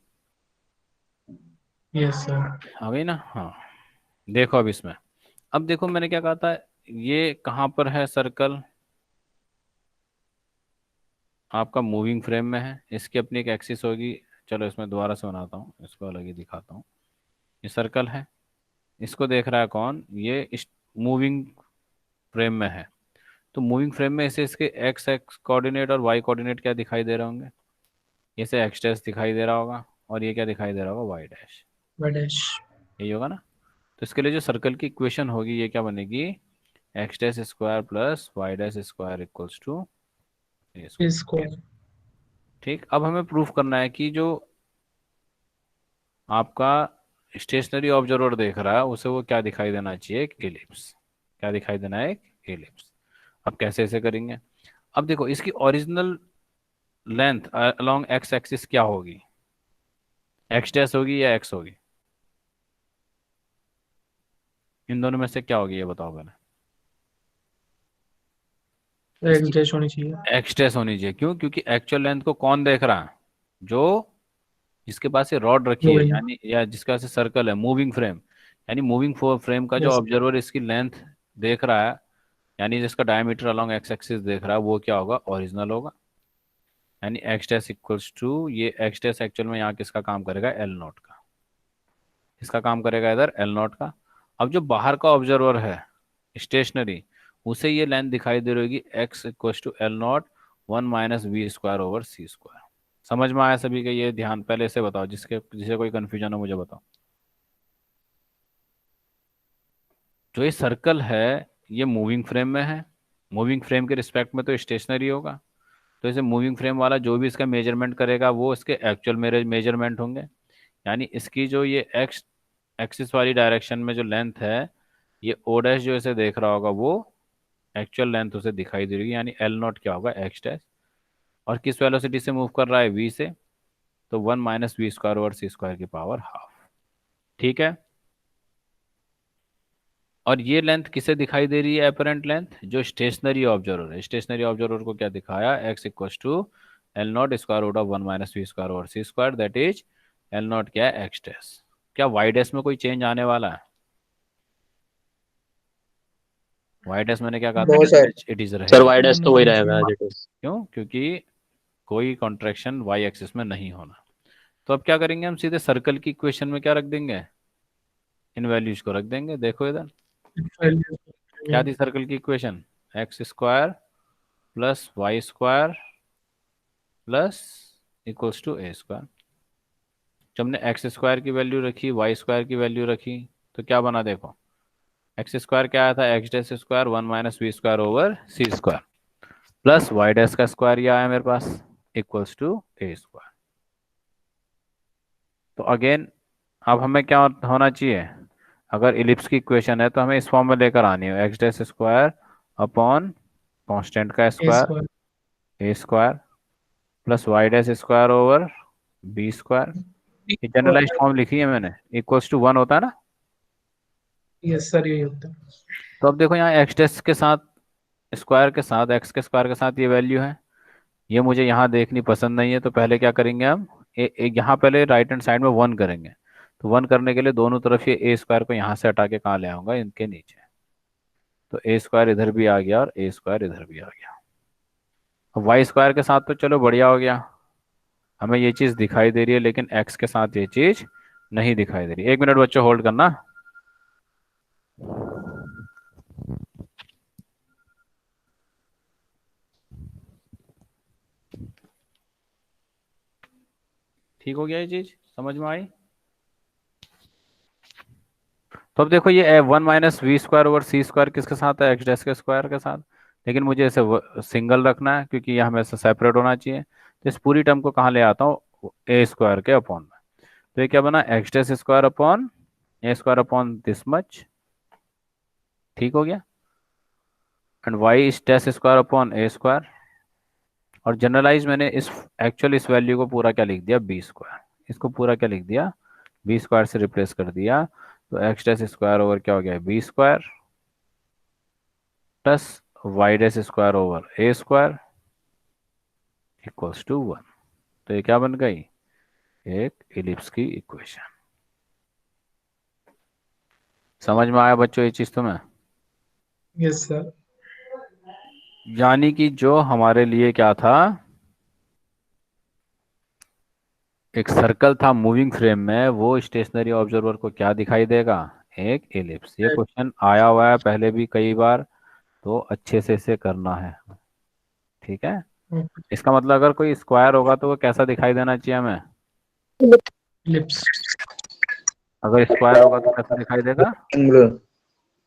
यस सर। आ गई ना। हाँ, देखो अब इसमें, अब देखो मैंने क्या कहा था, ये कहाँ पर है सर्कल, आपका मूविंग फ्रेम में है, इसकी अपनी एक एक्सिस होगी। चलो इसमें दोबारा से बनाता हूँ, इसको अलग ही दिखाता हूँ। ये सर्कल है, इसको देख रहा है कौन, ये इस मूविंग फ्रेम में है। तो मूविंग फ्रेम में इसे इसके एक्स एक्स कोऑर्डिनेट और वाई कोऑर्डिनेट क्या दिखाई दे रहे होंगे? इसे एक्स डैश दिखाई दे रहा होगा और ये क्या दिखाई दे रहा होगा? Y dash. डैश। यही होगा ना? तो इसके लिए जो सर्कल की इक्वेशन होगी ये क्या बनेगी? X dash square plus y dash square equals to a square. Square. ठीक, अब हमें प्रूफ करना है कि जो आपका स्टेशनरी ऑब्जर्वर देख रहा है उसे वो क्या दिखाई देना चाहिए? एक एलिप्स। क्या दिखाई देना है? एक एलिप्स। अब कैसे ऐसे करेंगे? अब देखो इसकी original length along x axis क्या होगी? एक्स डैश होगी या एक्स होगी? इन दोनों में से क्या होगी ये बताओ पहले। एक्स डैश होनी चाहिए। एक्स डैश होनी चाहिए। क्यों? क्योंकि एक्चुअल लेंथ को कौन देख रहा है? जो जिसके पास ये रॉड रखी है, वही। यानी या जिसके पास सर्कल है, मूविंग फ्रेम। यानी मूविंग फ्रेम का जो यस। ऑब्जर्वर इसकी लेंथ देख रहा है, यानी जिसका डायमीटर अलोंग एक्स एक्सिस देख रहा है, वो क्या होगा? ओरिजिनल होगा। यानी एक्स डैश इक्वल्स टू, ये एक्स डैश एक्चुअल में यहाँ किसका काम करेगा? एल नॉट का। इसका काम करेगा इधर एल नॉट का। अब जो बाहर का ऑब्जर्वर है स्टेशनरी, उसे ये लेंथ दिखाई दे रही होगी x equals to l naught 1 - v²/c²। समझ में आया सभी का? ये ध्यान पहले से बताओ, जिसे कोई कंफ्यूजन हो मुझे बताओ। जो ये सर्कल है ये मूविंग फ्रेम में है, मूविंग फ्रेम के रिस्पेक्ट में तो स्टेशनरी होगा। तो इसे मूविंग फ्रेम वाला जो भी इसका मेजरमेंट करेगा वो इसके एक्चुअल मेजरमेंट होंगे। यानी इसकी जो ये एक्स एक्सिस वाली डायरेक्शन में जो लेंथ है, ये ओ डैश जो इसे देख रहा होगा वो एक्चुअल लेंथ उसे दिखाई दे रही है। यानी एल नॉट क्या होगा? X dash. और किस वेलोसिटी से मूव कर रहा है? वी से। तो 1 - v²/c² की पावर हाफ। ठीक है। और ये लेंथ किसे दिखाई दे रही है? अपरेंट लेंथ जो स्टेशनरी ऑब्जर्वर है। स्टेशनरी ऑब्जर्वर को क्या दिखाया? X equals to l naught square root of 1 - v²/c²। That is l naught क्या है? X dash. क्या वाई डैश में कोई चेंज आने वाला है? वाई डैश मैंने क्या कहा था? No sir. It is sir रहेगा। वाई डैश तो वही रहेगा एज इट इज। क्यों? क्योंकि कोई कॉन्ट्रैक्शन वाई एक्सिस में नहीं होना। तो अब क्या करेंगे हम? सीधे सर्कल की इक्वेशन में क्या रख देंगे? इन वैल्यूज को रख देंगे। देखो इधर क्या थी सर्कल की equation? X square plus y square plus equals to a square. जब हमने एक्स स्क्वायर की वैल्यू रखी, वाई स्क्वायर की वैल्यू रखी, तो क्या बना? देखो एक्स स्क्वायर क्या आया था? X dash square 1 - v²/c² plus y dash का स्क्वायर ये आया मेरे पास इक्वल्स टू ए स्क्वायर। तो अगेन अब हमें क्या होना चाहिए? अगर इलिप्स की इक्वेशन है तो हमें इस फॉर्म में लेकर आनी है, x dash square upon constant का square a square plus y dash square over b square. ये जनरलाइज्ड फॉर्म लिखी है मैंने, इक्वल्स टू 1 होता है ना? यस सर, यही होता है। तो अब देखो यहाँ एक्स डैश के साथ स्क्वायर के साथ एक्स के स्क्वायर के साथ ये वैल्यू है, ये मुझे यहाँ देखनी पसंद नहीं है। तो पहले क्या करेंगे हम? यहाँ पहले राइट हैंड साइड में 1 करेंगे। तो 1 करने के लिए दोनों तरफ ये ए स्क्वायर को यहाँ से हटा के कहाँ ले आऊंगा? इनके नीचे। तो ए स्क्वायर इधर भी आ गया और ए स्क्वायर इधर भी आ गया। अब वाई स्क्वायर के साथ तो चलो बढ़िया हो गया, हमें ये चीज़ दिखाई दे रही है, लेकिन एक्स के साथ ये चीज़ नहीं दिखाई दे रही। 1 मिनट बच्चों होल्ड करना। ठीक हो गया? ये चीज़ समझ में आई? तो अब देखो ये 1 - v²/c² किसके साथ है? एक्स डैश के स्क्वायर के साथ। लेकिन मुझे इसे सिंगल रखना है क्योंकि ये हमें सेपरेट होना चाहिए। तो इस पूरी टर्म को कहाँ ले आता हूँ? ए स्क्वायर के अपॉन में। तो ये क्या बना? X dash square upon a square upon this much. ठीक हो गया। And y dash square upon a square. और जनरलाइज मैंने इस वैल्यू को पूरा क्या लिख दिया? B square. इसको पूरा क्या लिख दिया? बी स्क्वायर से रिप्लेस कर दिया। तो एक्स डैश स्क्वायर ओवर क्या हो गया? B square plus y dash square over a square equals to 1। तो ये क्या बन गई? एक इलिप्स की इक्वेशन। समझ में आया बच्चों ये चीज तुम्हें? Yes sir. यानी कि जो हमारे लिए क्या था? एक सर्कल था मूविंग फ्रेम में, वो स्टेशनरी ऑब्जर्वर को क्या दिखाई देगा? एक एलिप्स। ये क्वेश्चन आया हुआ है पहले भी कई बार, तो अच्छे से इसे करना है। ठीक है, इसका मतलब अगर कोई स्क्वायर होगा तो वो कैसा दिखाई देना चाहिए हमें? लिप्स। अगर स्क्वायर होगा तो कैसा दिखाई देगा?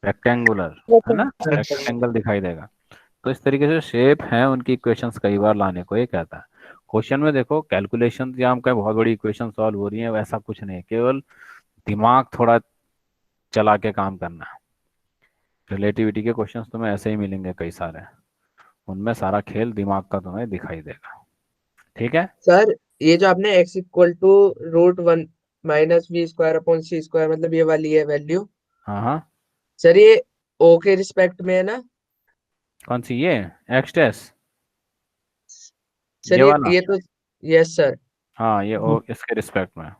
रेक्टेंगुलर, है ना, रेक्टेंगल दिखाई देगा। तो इस तरीके से शेप हैं उनकी इक्वेशंस कई बार लाने को ये कहता है। क्वेश्चन में देखो कैलकुलेशन या हम कहें बहुत बड़ी इक्वेशन सॉल्व हो रही है, वैसा कुछ नहीं है, केवल दिमाग थोड़ा चला के काम करना है। रिलेटिविटी के क्वेश्चंस तुम्हें ऐसे ही मिलेंगे कई सारे, उनमें सारा खेल दिमाग का तुम्हें दिखाई देगा। ठीक है, सर ये जो आपने x equal to √1 minus v square upon c square मतलब ये वाली है वैल्यू, हाँ हाँ। सर ये o के रिस्पेक्ट में है ना? कौन सी? ये एक्स टेस्ट, सर ये वाला? ये तो यस सर। हाँ ये इसके रिस्पेक्ट में।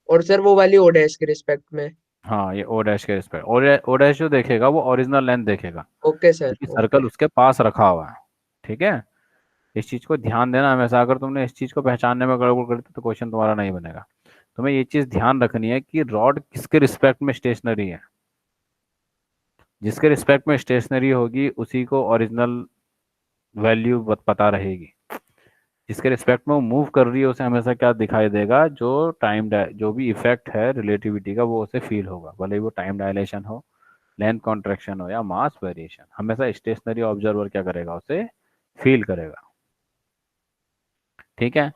और सर वो वाली o डैश के रिस्पेक्ट में। हाँ ये ओ डैश के रिस्पेक्ट, ओ डैश जो देखेगा वो ओरिजिनल लेंथ देखेगा, ओके सर। क्योंकि सर्कल उसके पास रखा हुआ है। ठीक है, इस चीज को ध्यान देना हमेशा। अगर तुमने इस चीज को पहचानने में गड़बड़ कर दी तो क्वेश्चन तुम्हारा नहीं बनेगा। तुम्हें ये चीज ध्यान रखनी है कि रॉड किसके रिस्पेक्ट में स्टेशनरी है। जिसके रिस्पेक्ट में स्टेशनरी होगी उसी को ओरिजिनल वैल्यू पता रहेगी। जिसके रिस्पेक्ट में वो मूव कर रही है उसे हमेशा क्या दिखाई देगा? जो जो भी इफेक्ट है रिलेटिविटी का वो उसे फील होगा, भले ही वो टाइम डायलेशन हो, लेंथ कॉन्ट्रैक्शन हो या मास वेरिएशन, हमेशा स्टेशनरी ऑब्जर्वर क्या करेगा? उसे फील करेगा। ठीक है,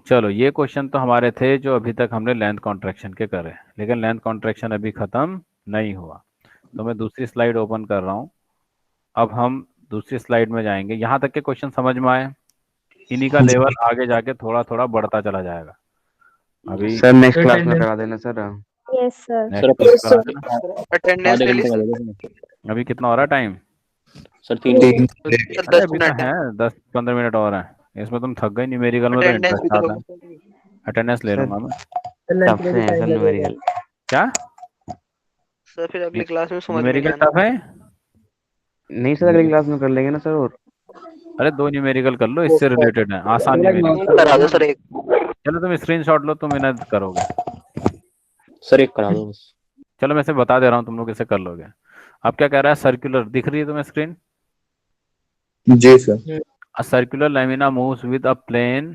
चलो ये क्वेश्चन तो हमारे थे जो अभी तक हमने लेंथ कॉन्ट्रैक्शन के करे, लेकिन लेंथ कॉन्ट्रैक्शन अभी खत्म नहीं हुआ। तो मैं दूसरी स्लाइड ओपन कर रहा हूँ। अब हम दूसरी स्लाइड में जाएंगे। यहाँ तक के क्वेश्चन समझ में आए? इन्हीं का लेवल आगे जाके थोड़ा थोड़ा बढ़ता चला जाएगा। अभी सर नेक्स्ट क्लास में करा देना sir. Yes, sir. Next class करा देना। अटेंडेंस आधे ले ली घंटे का सर। दे दो अभी कितना हो रहा है टाइम? सर 3 अरे 10 अभी तो मिनट है। है 10-15 मिनट और है। इसमें तुम थक गए, न्यूमेरिकल में तो अटेंडेंस भी इंटरेस्ट तो आता है। अटेंडेंस ले लूंगा मैं। टफ से है सर न्यूमेरिकल। क्या सर फिर अगली क्लास में समझ में नहीं न्यूमेरिकल आना। टफ है? नहीं सर अगली क्लास में कर लेंगे ना सर। और अरे 2 न्यूमेरिकल कर लो, इससे रिलेटेड है, आसान न्यूमेरिकल। करा दो सर एक। चलो तुम स्क्रीनशॉट लो, तुम इन्हें करोगे। सर एक करा दो बस। चलो मैं इसे बता दे रहा हूँ, तुम लोग इसे कर लोगे। अब क्या कह रहा है? सर्कुलर दिख रही है तुम्हें स्क्रीन? जी sir. A circular lamina moves with a plane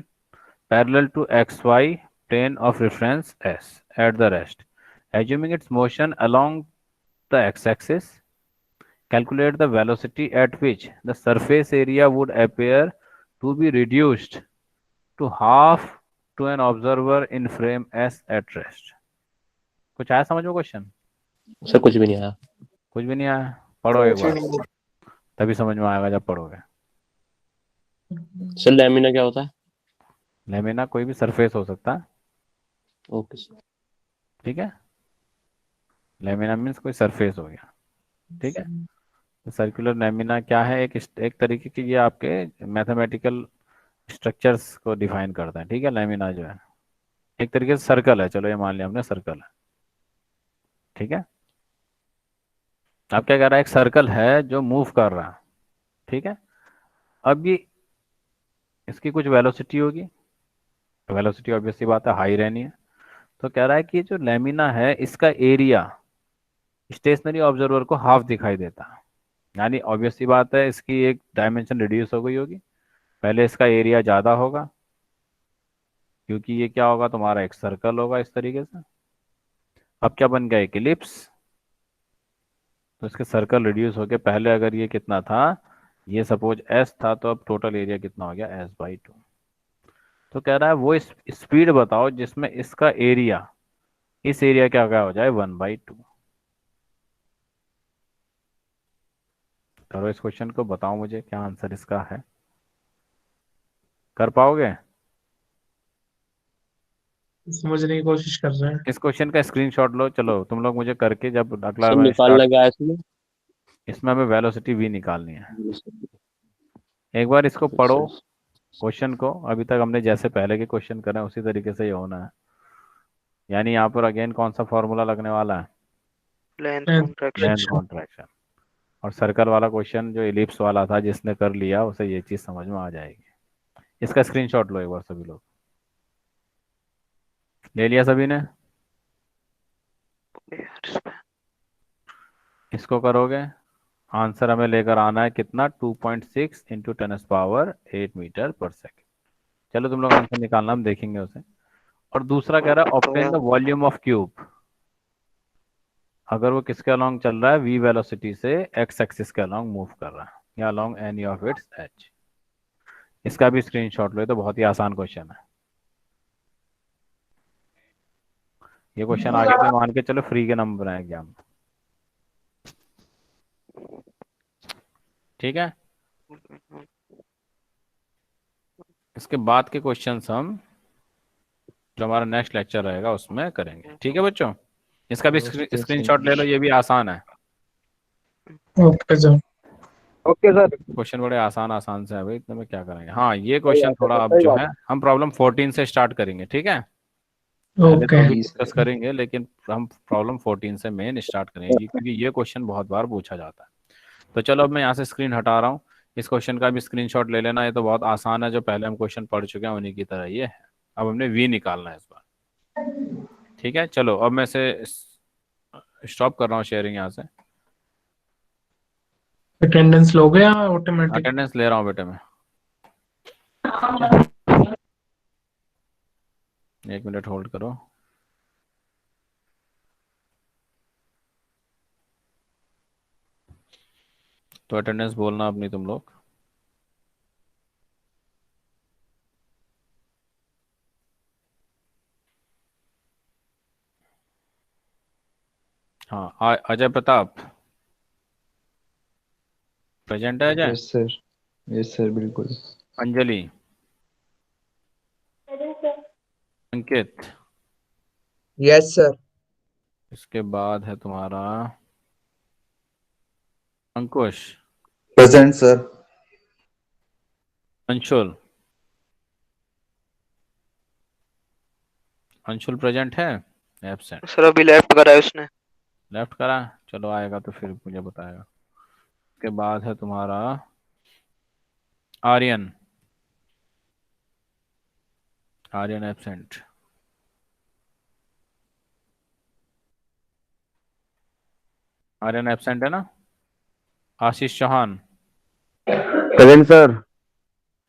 parallel to XY plane of reference S at the rest. Assuming its motion along the x-axis, calculate the velocity at which the surface area would appear to be reduced to half to an observer in frame S at rest. कुछ आया समझ में क्वेश्चन? सर कुछ भी नहीं आया। कुछ भी नहीं आया? पढ़ो एक बार, तभी समझ में आएगा जब पढ़ोगे। सर लैमिना क्या होता है? लेमिना कोई भी सरफेस हो सकता है। Okay sir. ठीक है, लेमिना मीन्स कोई सरफेस हो गया। ठीक है, तो सर्कुलर लेमिना क्या है? एक तरीके की ये आपके मैथमेटिकल स्ट्रक्चर्स को डिफाइन करता है। ठीक है, लेमिना जो है एक तरीके से सर्कल है। चलो ये मान लिया हमने सर्कल है। ठीक है, अब क्या कर रहा है? एक सर्कल है जो मूव कर रहा है। ठीक है, अब ये इसकी कुछ वेलोसिटी होगी, वेलोसिटी ऑब्वियसली बात है हाई रहनी है। तो कह रहा है कि जो लेमिना है इसका एरिया स्टेशनरी ऑब्जर्वर को हाफ दिखाई देता है। यानी ऑब्वियसली बात है इसकी एक डायमेंशन रिड्यूस हो गई होगी। पहले इसका एरिया ज़्यादा होगा क्योंकि ये क्या होगा? तुम्हारा एक सर्कल होगा इस तरीके से। अब क्या बन गया? एक इलिप्स। तो इसके सर्कल रिड्यूस होके पहले अगर ये कितना था, ये सपोज एस था, तो अब टोटल एरिया कितना हो गया? S/2। तो कह रहा है वो स्पीड बताओ जिसमें इसका एरिया, इस एरिया क्या क्या हो जाए? 1/2। करो इस क्वेश्चन को, बताओ मुझे क्या आंसर इसका है। कर पाओगे? समझने की कोशिश कर रहे हैं। इस क्वेश्चन का स्क्रीनशॉट लो। चलो तुम लोग मुझे करके जब अगला सर बार निकालना क्या है इसमें? इसमें हमें वेलोसिटी v निकालनी है। एक बार इसको पढ़ो क्वेश्चन को। अभी तक हमने जैसे पहले के क्वेश्चन करे उसी तरीके से ये होना है। यानी यहाँ पर अगेन कौन सा फॉर्मूला लगने वाला है? Length length contraction. कॉन्ट्रैक्शन। और सर्कल वाला क्वेश्चन जो इलिप्स वाला था, जिसने कर लिया उसे ये चीज समझ में आ जाएगी। इसका स्क्रीनशॉट लो एक बार सभी लोग। ले लिया सभी ने? इसको करोगे, आंसर हमें लेकर आना है कितना, 2.6 इंटू 10⁻8 मीटर पर सेकेंड। चलो तुम लोग आंसर निकालना, हम देखेंगे उसे। और दूसरा कह रहा है obtain the volume of cube. अगर वो किसके अलोंग चल रहा है, v वेलोसिटी से x एक्सिस के अलोंग मूव कर रहा है, या along any of its h। इसका भी स्क्रीनशॉट लो, ये तो बहुत ही आसान क्वेश्चन है। ये क्वेश्चन आगे तो मान के चलो फ्री के नंबर हैं एग्जाम में, ठीक है। इसके बाद के क्वेश्चंस हम जो हमारा नेक्स्ट लेक्चर रहेगा उसमें करेंगे, ठीक है बच्चों। इसका भी स्क्रीनशॉट ले लो, ये भी आसान है। Okay sir. Okay sir. Question बड़े आसान आसान से है भाई, इतने में क्या करेंगे। हाँ ये क्वेश्चन थोड़ा अब जो है हम प्रॉब्लम 14 से स्टार्ट करेंगे, ठीक है। पहले तो ओके अभी डिस्कस करेंगे, लेकिन हम प्रॉब्लम 14 से मेन स्टार्ट करेंगे, क्योंकि ये क्वेश्चन बहुत बार पूछा जाता है। तो चलो अब मैं यहाँ से स्क्रीन हटा रहा हूँ, इस क्वेश्चन का भी स्क्रीनशॉट ले लेना। ये तो बहुत आसान है, जो पहले हम क्वेश्चन पढ़ चुके हैं उन्हीं की तरह ये है। अब हमने वी निकालना है इस बार, ठीक है। चलो अब मैं से स्टॉप कर रहा हूँ शेयरिंग यहाँ से। अटेंडेंस लोगे या ऑटोमेटिक? अटेंडेंस ले रहा हूँ बेटे मैं, 1 मिनट होल्ड करो। तो अटेंडेंस बोलना अपनी तुम लोग। हाँ अजय प्रताप प्रेजेंट है? Ajay? Yes sir, yes sir, बिल्कुल। Anjali, Ankit, yes sir. इसके बाद है तुम्हारा Ankush, present sir. Anshul, Anshul present है? एब्सेंट। सर अभी लेफ्ट करा है उसने। लेफ्ट करा, चलो आएगा तो फिर मुझे बताएगा। इसके बाद है तुम्हारा आर्यन, आर्यन एब्सेंट। आर्यन एब्सेंट है ना? Ashish Chauhan, present sir.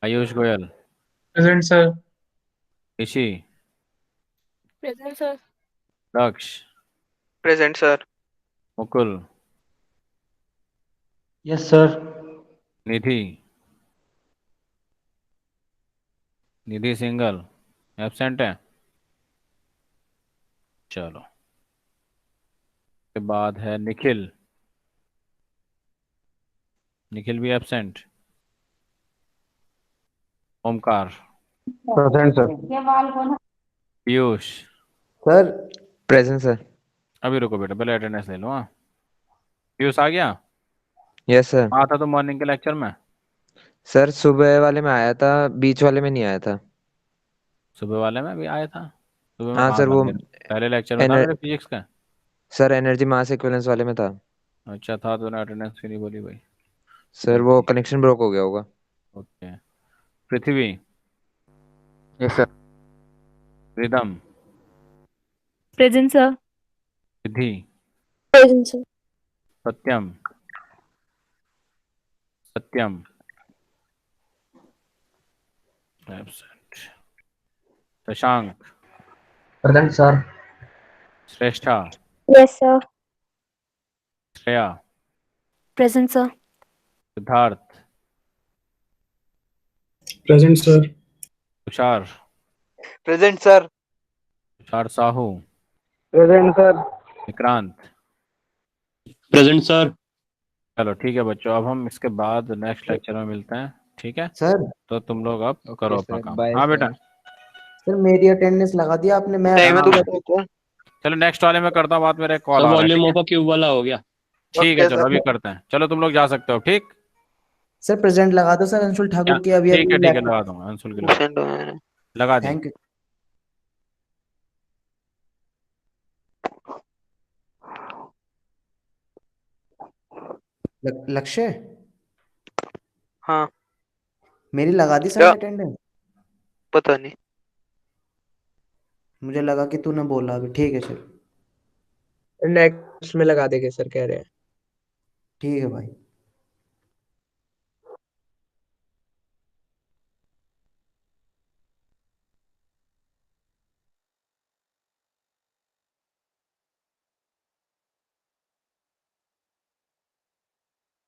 Ayush Goyal, present sir. Rishi, Present, sir. Daksh, present sir. Mukul, yes sir. Nidhi, Nidhi single absent है। चलो के बाद है निखिल, निखिल भी absent. Omkar, present sir. Piyush. Sir present sir. अभी रुको बेटा, पहले अटेंडेंस ले लो। हाँ पीयूष आ गया? Yes sir. हाँ था तो मॉर्निंग के लेक्चर में? सर सुबह वाले में आया था, बीच वाले में नहीं आया था। सुबह वाले में भी आया था? सुबह में हाँ कहाँ सर, था वो मेरे? पहले लेक्चर में था एनर, मेरे फिजिक्स का। सर एनर्जी मास इक्विवेलेंस वाले में था। अच्छा था, तो अटेंडेंस क्यों नहीं बोली भाई? सर वो कनेक्शन ब्रोक हो गया होगा। Okay. Prithvi, yes sir. Ridham, Present, sir. Siddhi, Present, sir. Satyam, Satyam absent. Shashank, present sir. Shreshtha, Yes, sir. Shreya, Present, sir. Siddharth, present sir. Tushar, present sir. Tushar Sahu, present sir. Vikrant. Present sir. चलो ठीक है बच्चों, अब हम इसके बाद नेक्स्ट लेक्चर में मिलते हैं, ठीक है। सर तो तुम लोग अब करो अपना सर, काम। बाय हाँ सर। बेटा। सर मेरी अटेंडेंस लगा दी आपने, मैं टाइम है हाँ तो बता। चलो नेक्स्ट वाले में करता हूँ बात, मेरा एक कॉल सब आ रहा है, वॉल्यूम ठीक है। ऑफ अ क्यूब वाला हो गया। ठीक है ओके चलो सर। अभी करते हैं, चलो तुम लोग जा सकते हो, ठीक। सर प्रेजेंट लगा दो सर, अंशुल क्या? ठाकुर की अभी ठीक है अभी ठीक है, लैपटॉप। लगा दूंगा, अंशुल के लगा, लगा दी। Thank you. लक्ष्य, हाँ मेरी लगा दी सर क्या? ने अटेंडेंस। पता नहीं। मुझे लगा कि तूने बोला अभी। ठीक है चल, नेक्स्ट में लगा देंगे सर, कह रहे हैं। ठीक है भाई।